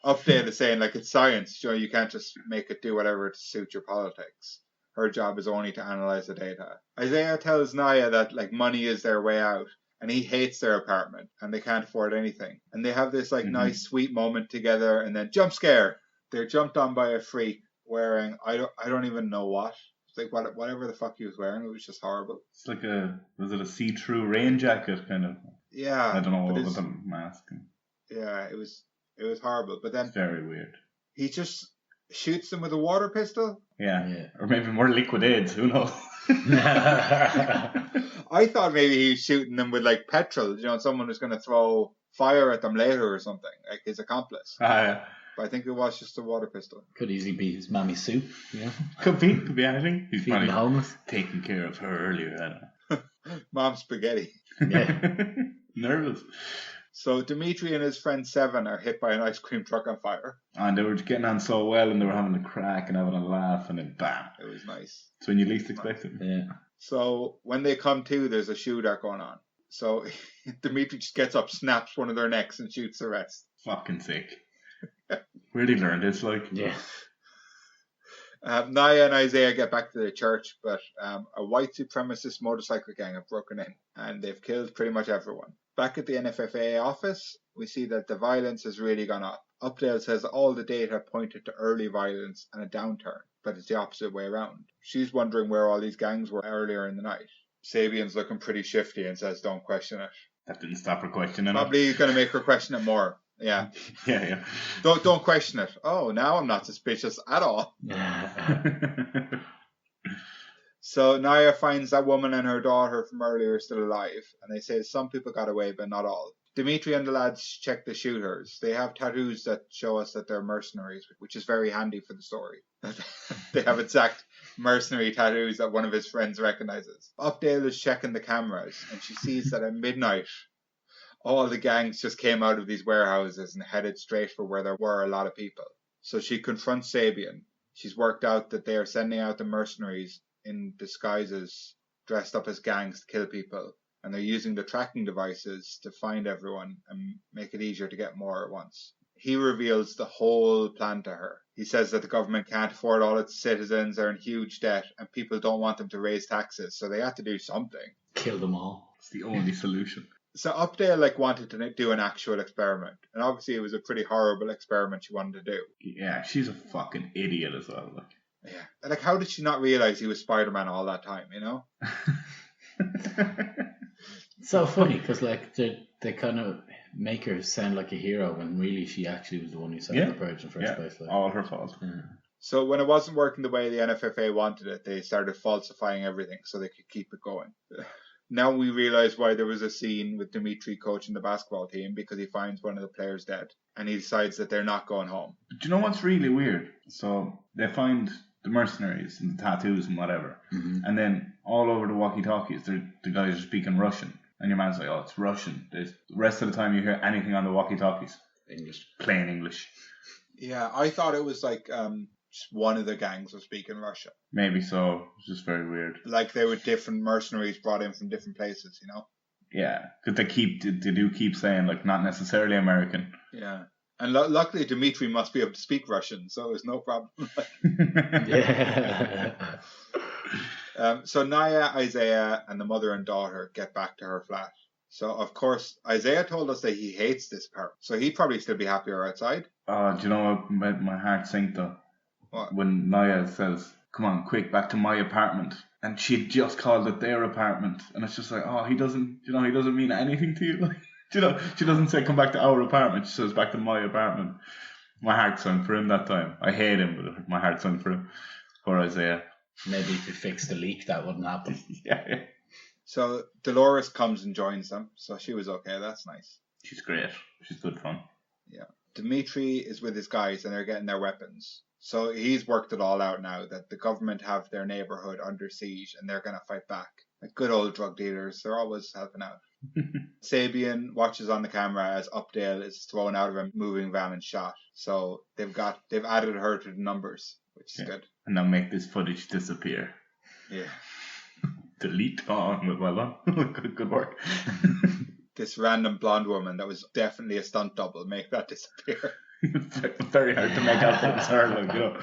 Update is saying, it's science. You can't just make it do whatever to suit your politics. Her job is only to analyze the data. Isaiah tells Naya that, money is their way out. And he hates their apartment. And they can't afford anything. And they have this, nice, sweet moment together. And then jump scare. They're jumped on by a freak wearing, I don't even know what. It's whatever the fuck he was wearing. It was just horrible. It's was it a see-through rain jacket kind of? Yeah. I don't know what was the mask. Yeah, it was horrible. But then it's very weird. He just shoots them with a water pistol. Yeah. Or maybe more liquid aids. Who knows? I thought maybe he was shooting them with petrol. Someone was going to throw fire at them later or something, like his accomplice. Yeah. But I think it was just a water pistol. Could easily be his mammy's soup. Yeah. Could be anything. He's Feeding the homeless. Taking care of her earlier. Mom's spaghetti. Yeah. Nervous. So Dimitri and his friend Seven are hit by an ice cream truck on fire. And they were getting on so well, and they were having a crack and having a laugh, and then bam. It was nice. It's when you least expect it. Yeah. So when they come to, there's a shootout going on. So Dimitri just gets up, snaps one of their necks, and shoots the rest. Fucking sick. Where'd he learn this? Yeah. Naya and Isaiah get back to the church, but a white supremacist motorcycle gang have broken in, and they've killed pretty much everyone. Back at the NFFA office, we see that the violence has really gone up. Updale says all the data pointed to early violence and a downturn, but it's the opposite way around. She's wondering where all these gangs were earlier in the night. Sabian's looking pretty shifty and says don't question it. That didn't stop her questioning it. Probably going to make her question it more. Yeah. Yeah. Don't question it. Oh, now I'm not suspicious at all. So Naya finds that woman and her daughter from earlier still alive, and they say some people got away, but not all. Dimitri and the lads check the shooters. They have tattoos that show us that they're mercenaries, which is very handy for the story. They have exact mercenary tattoos that one of his friends recognizes. Updale is checking the cameras, and she sees that at midnight, all the gangs just came out of these warehouses and headed straight for where there were a lot of people. So she confronts Sabian. She's worked out that they are sending out the mercenaries in disguises, dressed up as gangs to kill people. and they're using the tracking devices to find everyone and make it easier to get more at once. He reveals the whole plan to her. He says that the government can't afford all its citizens, are in huge debt, and people don't want them to raise taxes, so they have to do something. Kill them all. It's the only solution. So Updale wanted to do an actual experiment, and obviously it was a pretty horrible experiment she wanted to do. Yeah, she's a fucking idiot as well. Yeah, like how did she not realize he was Spider-Man all that time? You know. So funny because like they kind of make her sound like a hero when really she actually was the one who set the purge in the first place. Like. All her fault. Yeah. So when it wasn't working the way the NFFA wanted it, they started falsifying everything so they could keep it going. Now we realize why there was a scene with Dimitri coaching the basketball team, because he finds one of the players dead and he decides that they're not going home. Do you know what's really weird? So they find the mercenaries and the tattoos and whatever, and then all over the walkie-talkies, the guys are speaking Russian. And your man's like, oh, it's Russian. The rest of the time you hear anything on the walkie-talkies, English. Plain English. Yeah, I thought it was like just one of the gangs was speaking Russian. Maybe so. It's just very weird. Like they were different mercenaries brought in from different places, you know? Yeah, because they do keep saying, like, not necessarily American. Yeah. And luckily Dimitri must be able to speak Russian, so it was no problem. Yeah. So Naya, Isaiah, and the mother and daughter get back to her flat. So, of course, Isaiah told us that he hates this part, so he'd probably still be happier outside. Do you know what made my heart sink, though? What? When Naya says, come on, quick, back to my apartment. And she'd just called it their apartment. And it's just like, oh, he doesn't mean anything to you. Like, she doesn't say, come back to our apartment. She says, back to my apartment. My heart sunk for him that time. I hate him, but my heart sunk for him. For Isaiah. Maybe if you fix the leak, that wouldn't happen. Yeah. So Dolores comes and joins them, so she was okay. That's nice. She's great. She's good fun. Yeah. Dimitri is with his guys and they're getting their weapons. So he's worked it all out now that the government have their neighborhood under siege and they're going to fight back. Like good old drug dealers, they're always helping out. Sabian watches on the camera as Updale is thrown out of a moving van and shot. So they've added her to the numbers, which is good. And now make this footage disappear. Yeah. Delete. Oh, well done. Good work. This random blonde woman that was definitely a stunt double, make that disappear. It's very hard to make out that it's her, like, you know.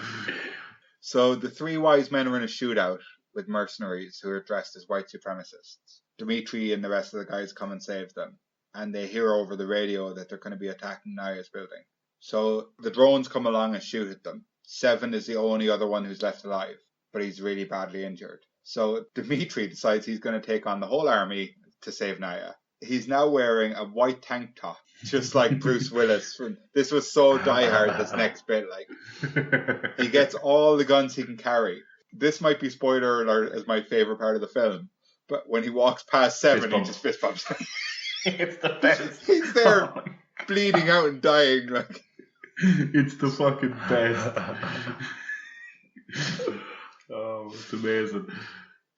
So the three wise men are in a shootout with mercenaries who are dressed as white supremacists. Dimitri and the rest of the guys come and save them, and they hear over the radio that they're going to be attacking Naya's building. So the drones come along and shoot at them. Seven is the only other one who's left alive, but he's really badly injured. So Dimitri decides he's going to take on the whole army to save Naya. He's now wearing a white tank top, just like Bruce Willis. This was so diehard, this next bit. Like, he gets all the guns he can carry. This might be spoiler alert as my favorite part of the film, but when he walks past Seven, he just fist bumps him. It's the best. He's there bleeding out and dying. Like, it's the fucking best. Oh, it's amazing.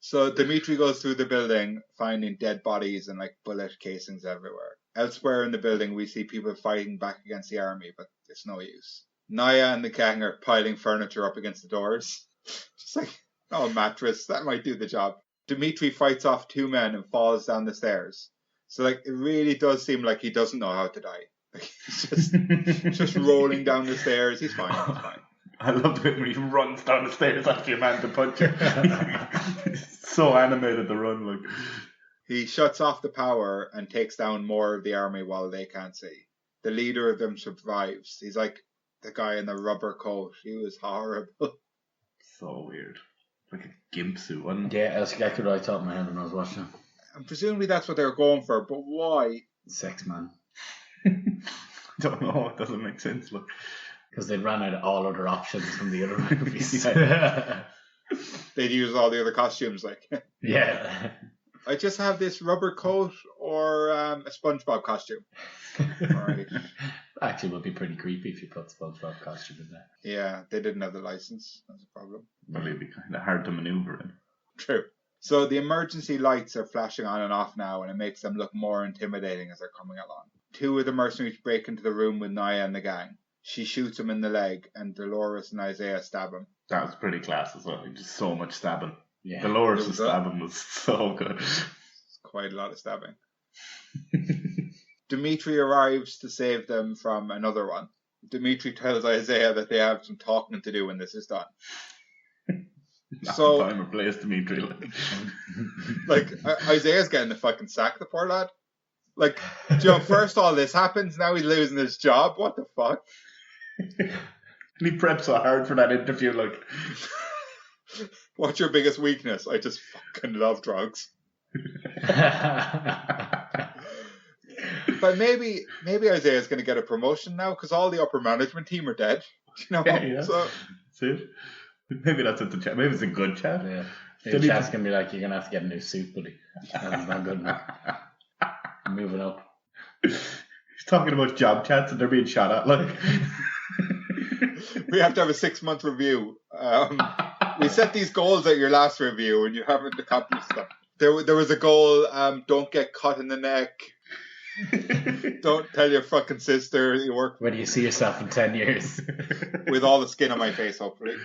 So Dimitri goes through the building, finding dead bodies and like bullet casings everywhere. Elsewhere in the building, we see people fighting back against the army, but it's no use. Naya and the gang are piling furniture up against the doors. Just like, oh, a mattress, that might do the job. Dimitri fights off two men and falls down the stairs. So like, it really does seem like he doesn't know how to die. Like, he's just rolling down the stairs. He's fine. He's fine. I love the bit when he runs down the stairs after your man to punch him. He's so animated the run, like. He shuts off the power and takes down more of the army while they can't see. The leader of them survives. He's like the guy in the rubber coat. He was horrible. So weird. Like a gimp suit, wasn't it? Yeah, that's exactly what I thought in my head when I was watching it. And presumably that's what they were going for, but why? Sex man. Don't know, it doesn't make sense, look. Because they ran out of all other options from the other movies. They'd use all the other costumes, like. Yeah. I just have this rubber coat or a SpongeBob costume. Right. Actually, it would be pretty creepy if you put SpongeBob costume in there. Yeah, they didn't have the license. That's a problem. Well, it'd be kind of hard to maneuver in. True. So the emergency lights are flashing on and off now, and it makes them look more intimidating as they're coming along. Two of the mercenaries break into the room with Naya and the gang. She shoots him in the leg, and Dolores and Isaiah stab him. That was pretty class as well. Just so much stabbing. Yeah. Dolores' stabbing was so good. quite a lot of stabbing. Dimitri arrives to save them from another one. Dimitri tells Isaiah that they have some talking to do when this is done. Not So, the time or place, Dimitri. like, Isaiah's getting the fucking sack, the poor lad. Like, first all this happens, now he's losing his job. What the fuck? And he prepped so hard for that interview, like. What's your biggest weakness? I just fucking love drugs. But maybe Isaiah's going to get a promotion now because all the upper management team are dead. Yeah. So That's it. Maybe that's at the chat. Maybe it's a good chat. Yeah. The chat's going to be like, you're going to have to get a new suit, buddy. That's not good enough. I'm moving up. He's talking about job chats and they're being shot at. Like, we have to have a 6-month review. We set these goals at your last review and you haven't accomplished them. There was a goal, don't get cut in the neck. Don't tell your fucking sister you work. Where do you see yourself in 10 years? With all the skin on my face, hopefully.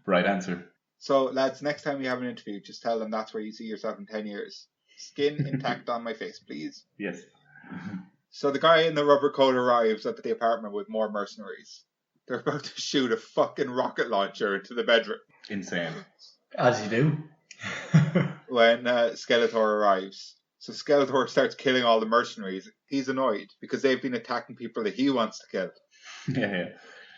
right answer. So, lads, next time you have an interview, just tell them that's where you see yourself in 10 years. Skin intact on my face, please. Yes. So the guy in the rubber coat arrives at the apartment with more mercenaries. They're about to shoot a fucking rocket launcher into the bedroom. Insane. As you do. When Skeletor arrives. So Skeletor starts killing all the mercenaries. He's annoyed because they've been attacking people that he wants to kill. Yeah.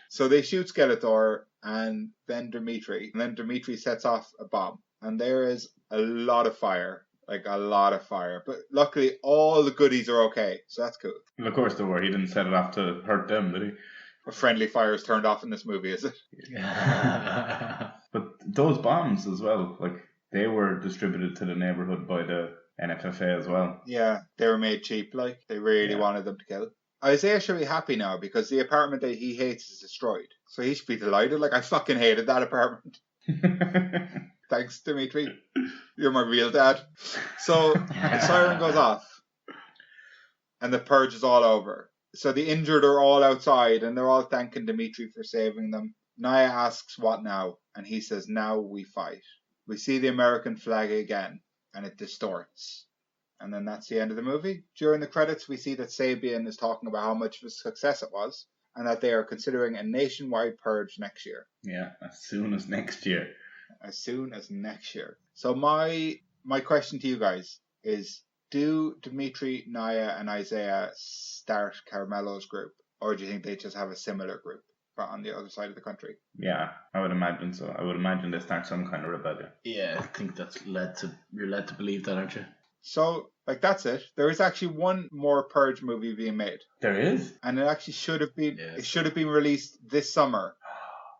So they shoot Skeletor and then Dimitri. And then Dimitri sets off a bomb. And there is a lot of fire. Like, a lot of fire. But luckily, all the goodies are okay. So that's cool. Well, of course they were. He didn't set it off to hurt them, did he? A friendly fire is turned off in this movie, is it? But those bombs as well, like, they were distributed to the neighbourhood by the NFFA as well. Yeah, they were made cheap, like. They really wanted them to kill. Isaiah should be happy now because the apartment that he hates is destroyed. So he should be delighted. Like, I fucking hated that apartment. Thanks, Dimitri. You're my real dad. So the siren goes off and the purge is all over. So the injured are all outside and they're all thanking Dimitri for saving them. Naya asks what now, and he says, now we fight. We see the American flag again and it distorts. And then that's the end of the movie. During the credits, we see that Sabian is talking about how much of a success it was and that they are considering a nationwide purge next year. Yeah, as soon as next year. As soon as next year. So my question to you guys is, do Dimitri, Naya and Isaiah start Caramello's group? Or do you think they just have a similar group but on the other side of the country? Yeah, I would imagine so. I would imagine they start some kind of rebellion. Yeah, I think you're led to believe that, aren't you? So, like, that's it. There is actually one more Purge movie being made. There is? And it actually should have been Yes. it should have been released this summer,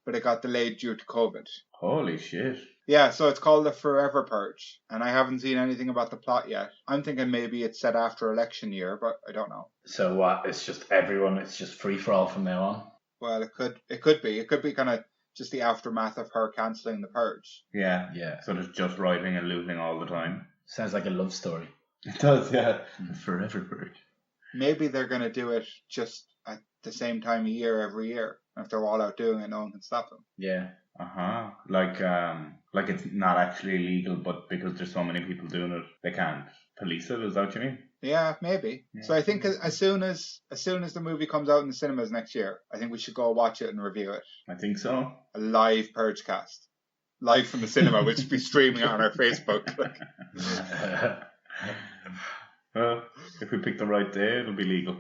but it got delayed due to COVID. Holy shit. Yeah, so it's called The Forever Purge, and I haven't seen anything about the plot yet. I'm thinking maybe it's set after election year, but I don't know. So what? It's just everyone. It's just free for all from now on. Well, it could be. It could be kind of just the aftermath of her cancelling the purge. Yeah. Yeah. So there's just rioting and looting all the time. Sounds like a love story. It does, yeah. Forever Purge. Maybe they're going to do it just at the same time of year every year. If they're all out doing it, no one can stop them. Yeah. Uh-huh. Like it's not actually illegal, but because there's so many people doing it, they can't police it. Is that what you mean? Yeah, maybe. Yeah. So I think as soon as the movie comes out in the cinemas next year, I think we should go watch it and review it. I think so. A live Purge-Cast. Live from the cinema, which will be streaming on our Facebook. Well, if we pick the right day, it'll be legal.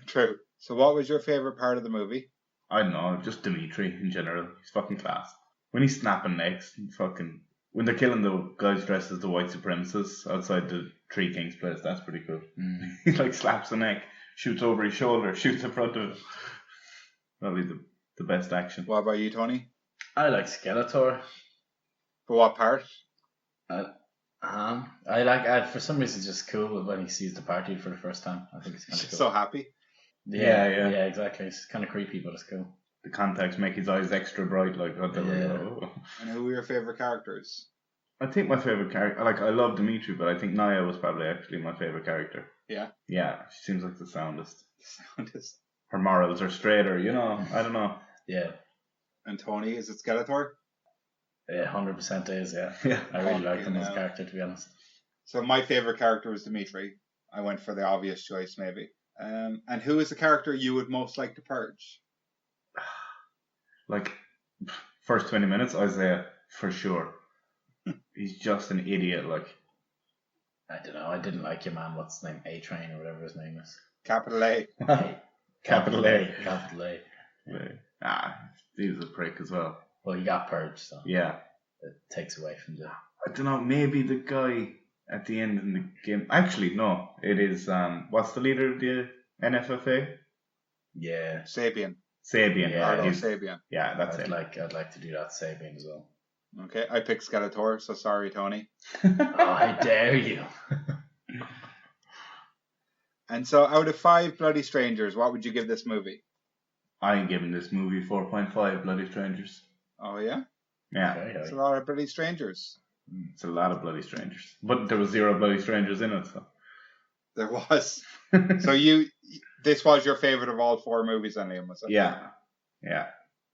True. So what was your favourite part of the movie? I don't know, just Dimitri in general. He's fucking class. When he's snapping necks, when they're killing the guys dressed as the white supremacists outside the Three Kings place, that's pretty cool. He like slaps the neck, shoots over his shoulder, shoots in front of him. That'll be the best action. What about you, Tony? I like Skeletor. For what part? I like. For some reason, it's just cool when he sees the party for the first time. I think it's kind of cool. So happy. Yeah, exactly. It's kind of creepy, but it's cool. The contacts make his eyes extra bright, like what And who were your favourite characters? I think my favourite character, I love Dimitri, but I think Naya was probably actually my favourite character. Yeah? Yeah, she seems like the soundest. Soundest. Her morals are straighter, I don't know. Yeah. And Tony, is it Skeletor? Yeah, 100% is, yeah. Yeah. I really like Fucking him as a hell. character, to be honest. So my favorite character was Dimitri. I went for the obvious choice, maybe. And who is the character you would most like to purge? Like, first 20 minutes, Isaiah, for sure. He's just an idiot, like. I don't know. I didn't like your man. What's his name? A-Train or whatever his name is. Capital A. Capital A. Capital A. He was a prick as well. Well, he got purged, so Yeah. it takes away from the... I don't know, maybe the guy at the end in the game. Actually, no. It is, what's the leader of the NFFA? Yeah. Sabian. Sabian. Yeah, Arlo he's- Sabian. yeah, that's I'd it. like to do that Sabian as well. Okay, I picked Skeletor, so sorry, Tony. Oh, how dare you! And so out of 5 Bloody Strangers, what would you give this movie? I'm giving this movie 4.5 Bloody Strangers. Oh, yeah? Yeah. Very It's a high. lot of Bloody Strangers. It's a lot of Bloody Strangers. But there was 0 Bloody Strangers in it, so. There was. So this was your favourite of all 4 movies, then, Liam, was it? Yeah. Yeah.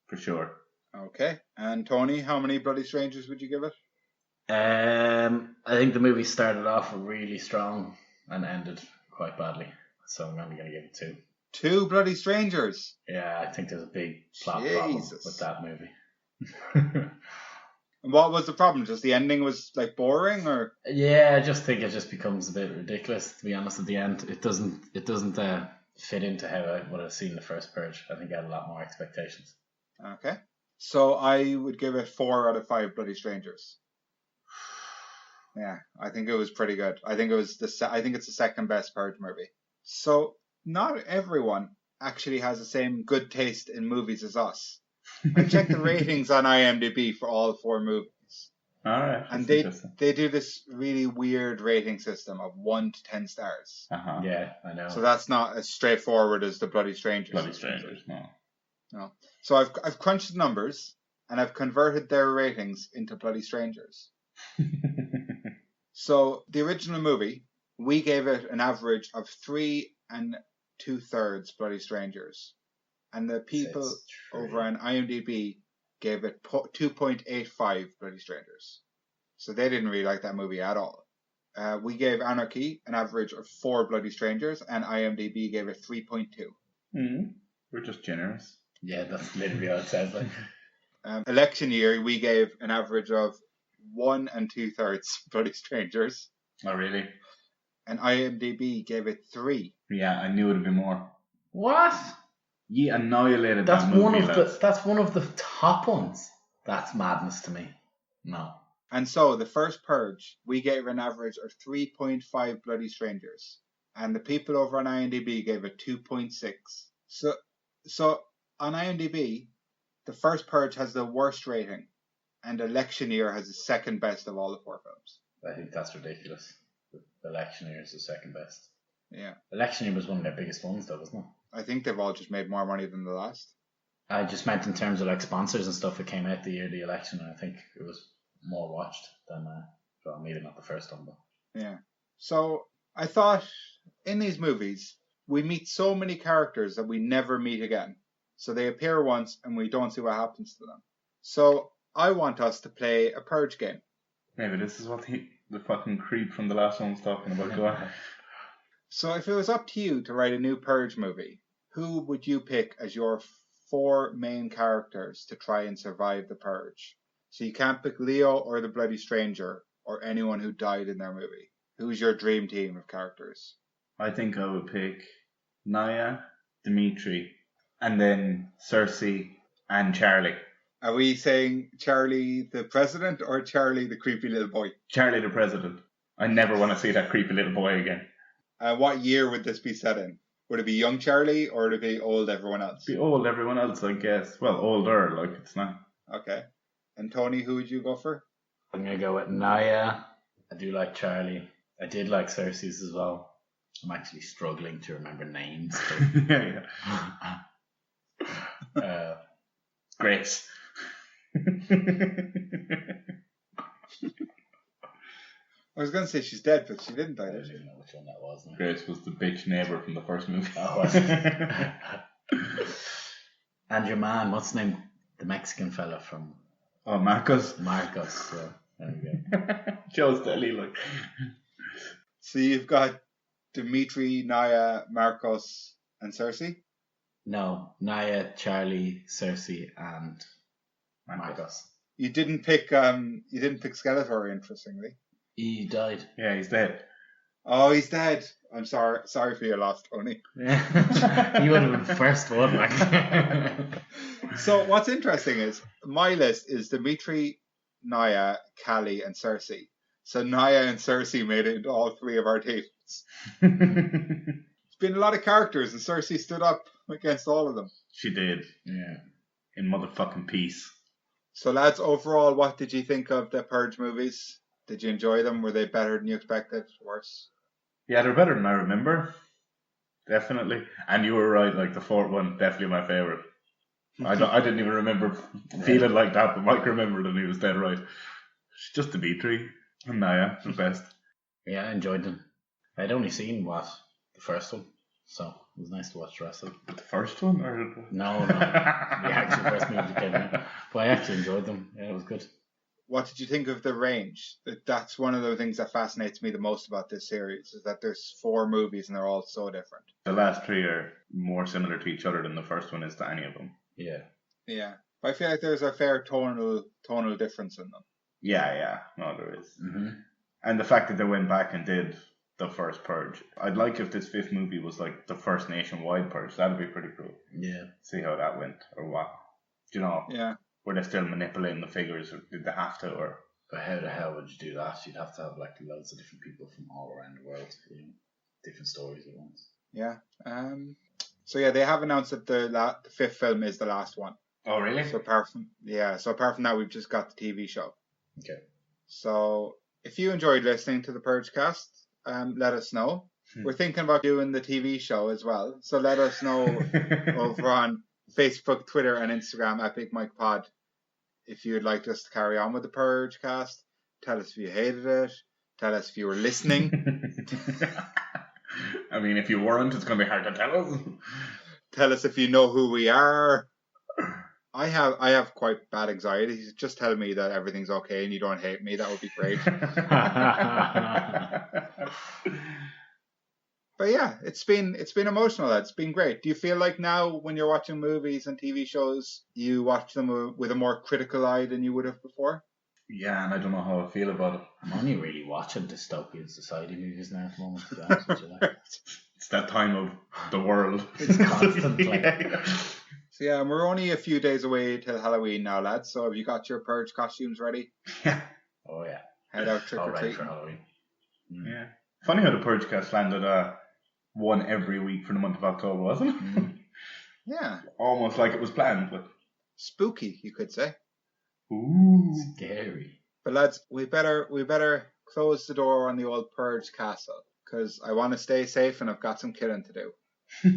For sure. Okay. And Tony, how many Bloody Strangers would you give it? I think the movie started off really strong and ended quite badly. So I'm only going to give it 2. 2 Bloody Strangers. Yeah, I think there's a big plot problem Jesus. with that movie. And what was the problem? Just the ending was like boring, or? Yeah, I just think it just becomes a bit ridiculous, to be honest, at the end. It doesn't fit into what I've seen in the first Purge. I think I had a lot more expectations. Okay. So I would give it 4 out of 5 Bloody Strangers. Yeah, I think it was pretty good. I think it's the second best Purge movie. So not everyone actually has the same good taste in movies as us. I checked the ratings on IMDb for all 4 movies. Alright. And interesting. they do this really weird rating system of 1 to 10 stars. Uh-huh. Yeah, I know. So that's not as straightforward as the Bloody Strangers. Bloody Strangers, no. No. So I've crunched the numbers and I've converted their ratings into Bloody Strangers. So the original movie, we gave it an average of 3 2/3 Bloody Strangers. And the people It's true. over on IMDb gave it 2.85 Bloody Strangers. So they didn't really like that movie at all. We gave Anarchy an average of 4 Bloody Strangers, and IMDb gave it 3.2. We're just generous. Yeah, that's literally what it says. Like. Election year, we gave an average of 1 2/3 Bloody Strangers, Oh, really? and IMDb gave it 3. Yeah, I knew it would be more. What? You annihilated That's that movie, one of lads. that's one of the top ones. That's madness to me. No. And so the first Purge, we gave an average of 3.5 Bloody Strangers, and the people over on IMDb gave it 2.6. So on IMDb, the first Purge has the worst rating, and Election Year has the second best of all the 4 films. I think that's ridiculous. The Election Year is the second best. Yeah, Election Year was one of their biggest ones, though, wasn't it? I think they've all just made more money than the last. I just meant in terms of like sponsors and stuff. It came out the year of the election, and I think it was more watched than. Well, maybe not the first one, but Yeah. So I thought in these movies we meet so many characters that we never meet again. So they appear once and we don't see what happens to them. So I want us to play a Purge game. Maybe this is what the fucking creep from the last one was talking about. Go on. So if it was up to you to write a new Purge movie, who would you pick as your 4 main characters to try and survive the Purge? So you can't pick Leo or the Bloody Stranger or anyone who died in their movie. Who's your dream team of characters? I think I would pick Naya, Dimitri, and then Cersei and Charlie. Are we saying Charlie the president or Charlie the creepy little boy? Charlie the president. I never want to see that creepy little boy again. What year would this be set in? Would it be young Charlie or would it be old everyone else? Be old everyone else, I guess. Well, older, like it's not. Okay. And Tony, who would you go for? I'm gonna go with Naya. I do like Charlie. I did like Cersei's as well. I'm actually struggling to remember names. Yeah. Grace. I was going to say she's dead, but she didn't I die, don't did she? even know which one that was. Now. Grace was the bitch neighbour from the first movie. Oh, was it? And your man, what's his name? The Mexican fella from Oh, Marcos. Marcos. Yeah, there we go. Joe's Deli, like. So you've got Dimitri, Naya, Marcos, and Cersei. No, Naya, Charlie, Cersei, and Marcos. You didn't pick Skeletor, interestingly. He died. Yeah, he's dead. Oh, he's dead. I'm sorry for your loss, Tony. He would have been the first one, like. So what's interesting is my list is Dimitri, Naya, Callie, and Cersei. So Naya and Cersei made it into all three of our teams. It's been a lot of characters, and Cersei stood up against all of them. She did. Yeah. In motherfucking peace. So lads, overall, what did you think of the Purge movies? Did you enjoy them? Were they better than you expected? Worse? Yeah, they're better than I remember. Definitely. And you were right, like the fourth one, definitely my favourite. I didn't even remember feeling like that, but Mike remembered and he was dead right. It's just Dimitri and Naya, the best. Yeah, I enjoyed them. I'd only seen the first one, so it was nice to watch the rest of them. The first one? Or No, the actual first movie came out. But I actually enjoyed them. Yeah, it was good. What did you think of the range? That's one of the things that fascinates me the most about this series, is that there's 4 movies and they're all so different. The last 3 are more similar to each other than the first one is to any of them. Yeah. Yeah. But I feel like there's a fair tonal difference in them. Yeah. No, there is. Mm-hmm. And the fact that they went back and did the first Purge. I'd like if this 5th movie was like the first nationwide Purge. That'd be pretty cool. Yeah. See how that went, or what. Do you know? Yeah. Were they still manipulating the figures, or did they have to, or... But how the hell would you do that? You'd have to have like loads of different people from all around the world, different stories at once. Yeah. So yeah, they have announced that the 5th film is the last one. Oh, really? So apart from that, we've just got the TV show. Okay. So if you enjoyed listening to the Purge-Cast, let us know. We're thinking about doing the TV show as well. So let us know over on Facebook, Twitter, and Instagram at Big Mike Pod if you'd like us to carry on with the Purge-Cast. Tell us if you hated it. Tell us if you were listening. I mean, if you weren't, it's going to be hard to tell us. Tell us if you know who we are. I have quite bad anxiety. Just tell me that everything's okay and you don't hate me. That would be great. But yeah, it's been emotional. It's been great. Do you feel like now when you're watching movies and TV shows, you watch them with a more critical eye than you would have before? Yeah, and I don't know how I feel about it. I'm only really watching dystopian society movies now at the moment, to be honest with you. Like. It's that time of the world. It's constant. Like. So yeah, we're only a few days away till Halloween now, lads. So have you got your Purge costumes ready? Yeah. Oh yeah. Head out trick or All ready treating. for Halloween. Yeah. Funny how the Purge-Cast landed one every week for the month of October, wasn't it? Yeah. Almost like it was planned, but Spooky, you could say. ooh, Scary. But lads, we better close the door on the old Purge castle because I want to stay safe and I've got some killing to do.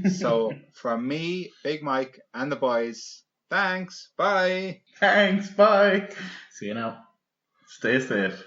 So from me, Big Mike, and the boys, thanks. Bye. Thanks, bye. See you now. Stay safe.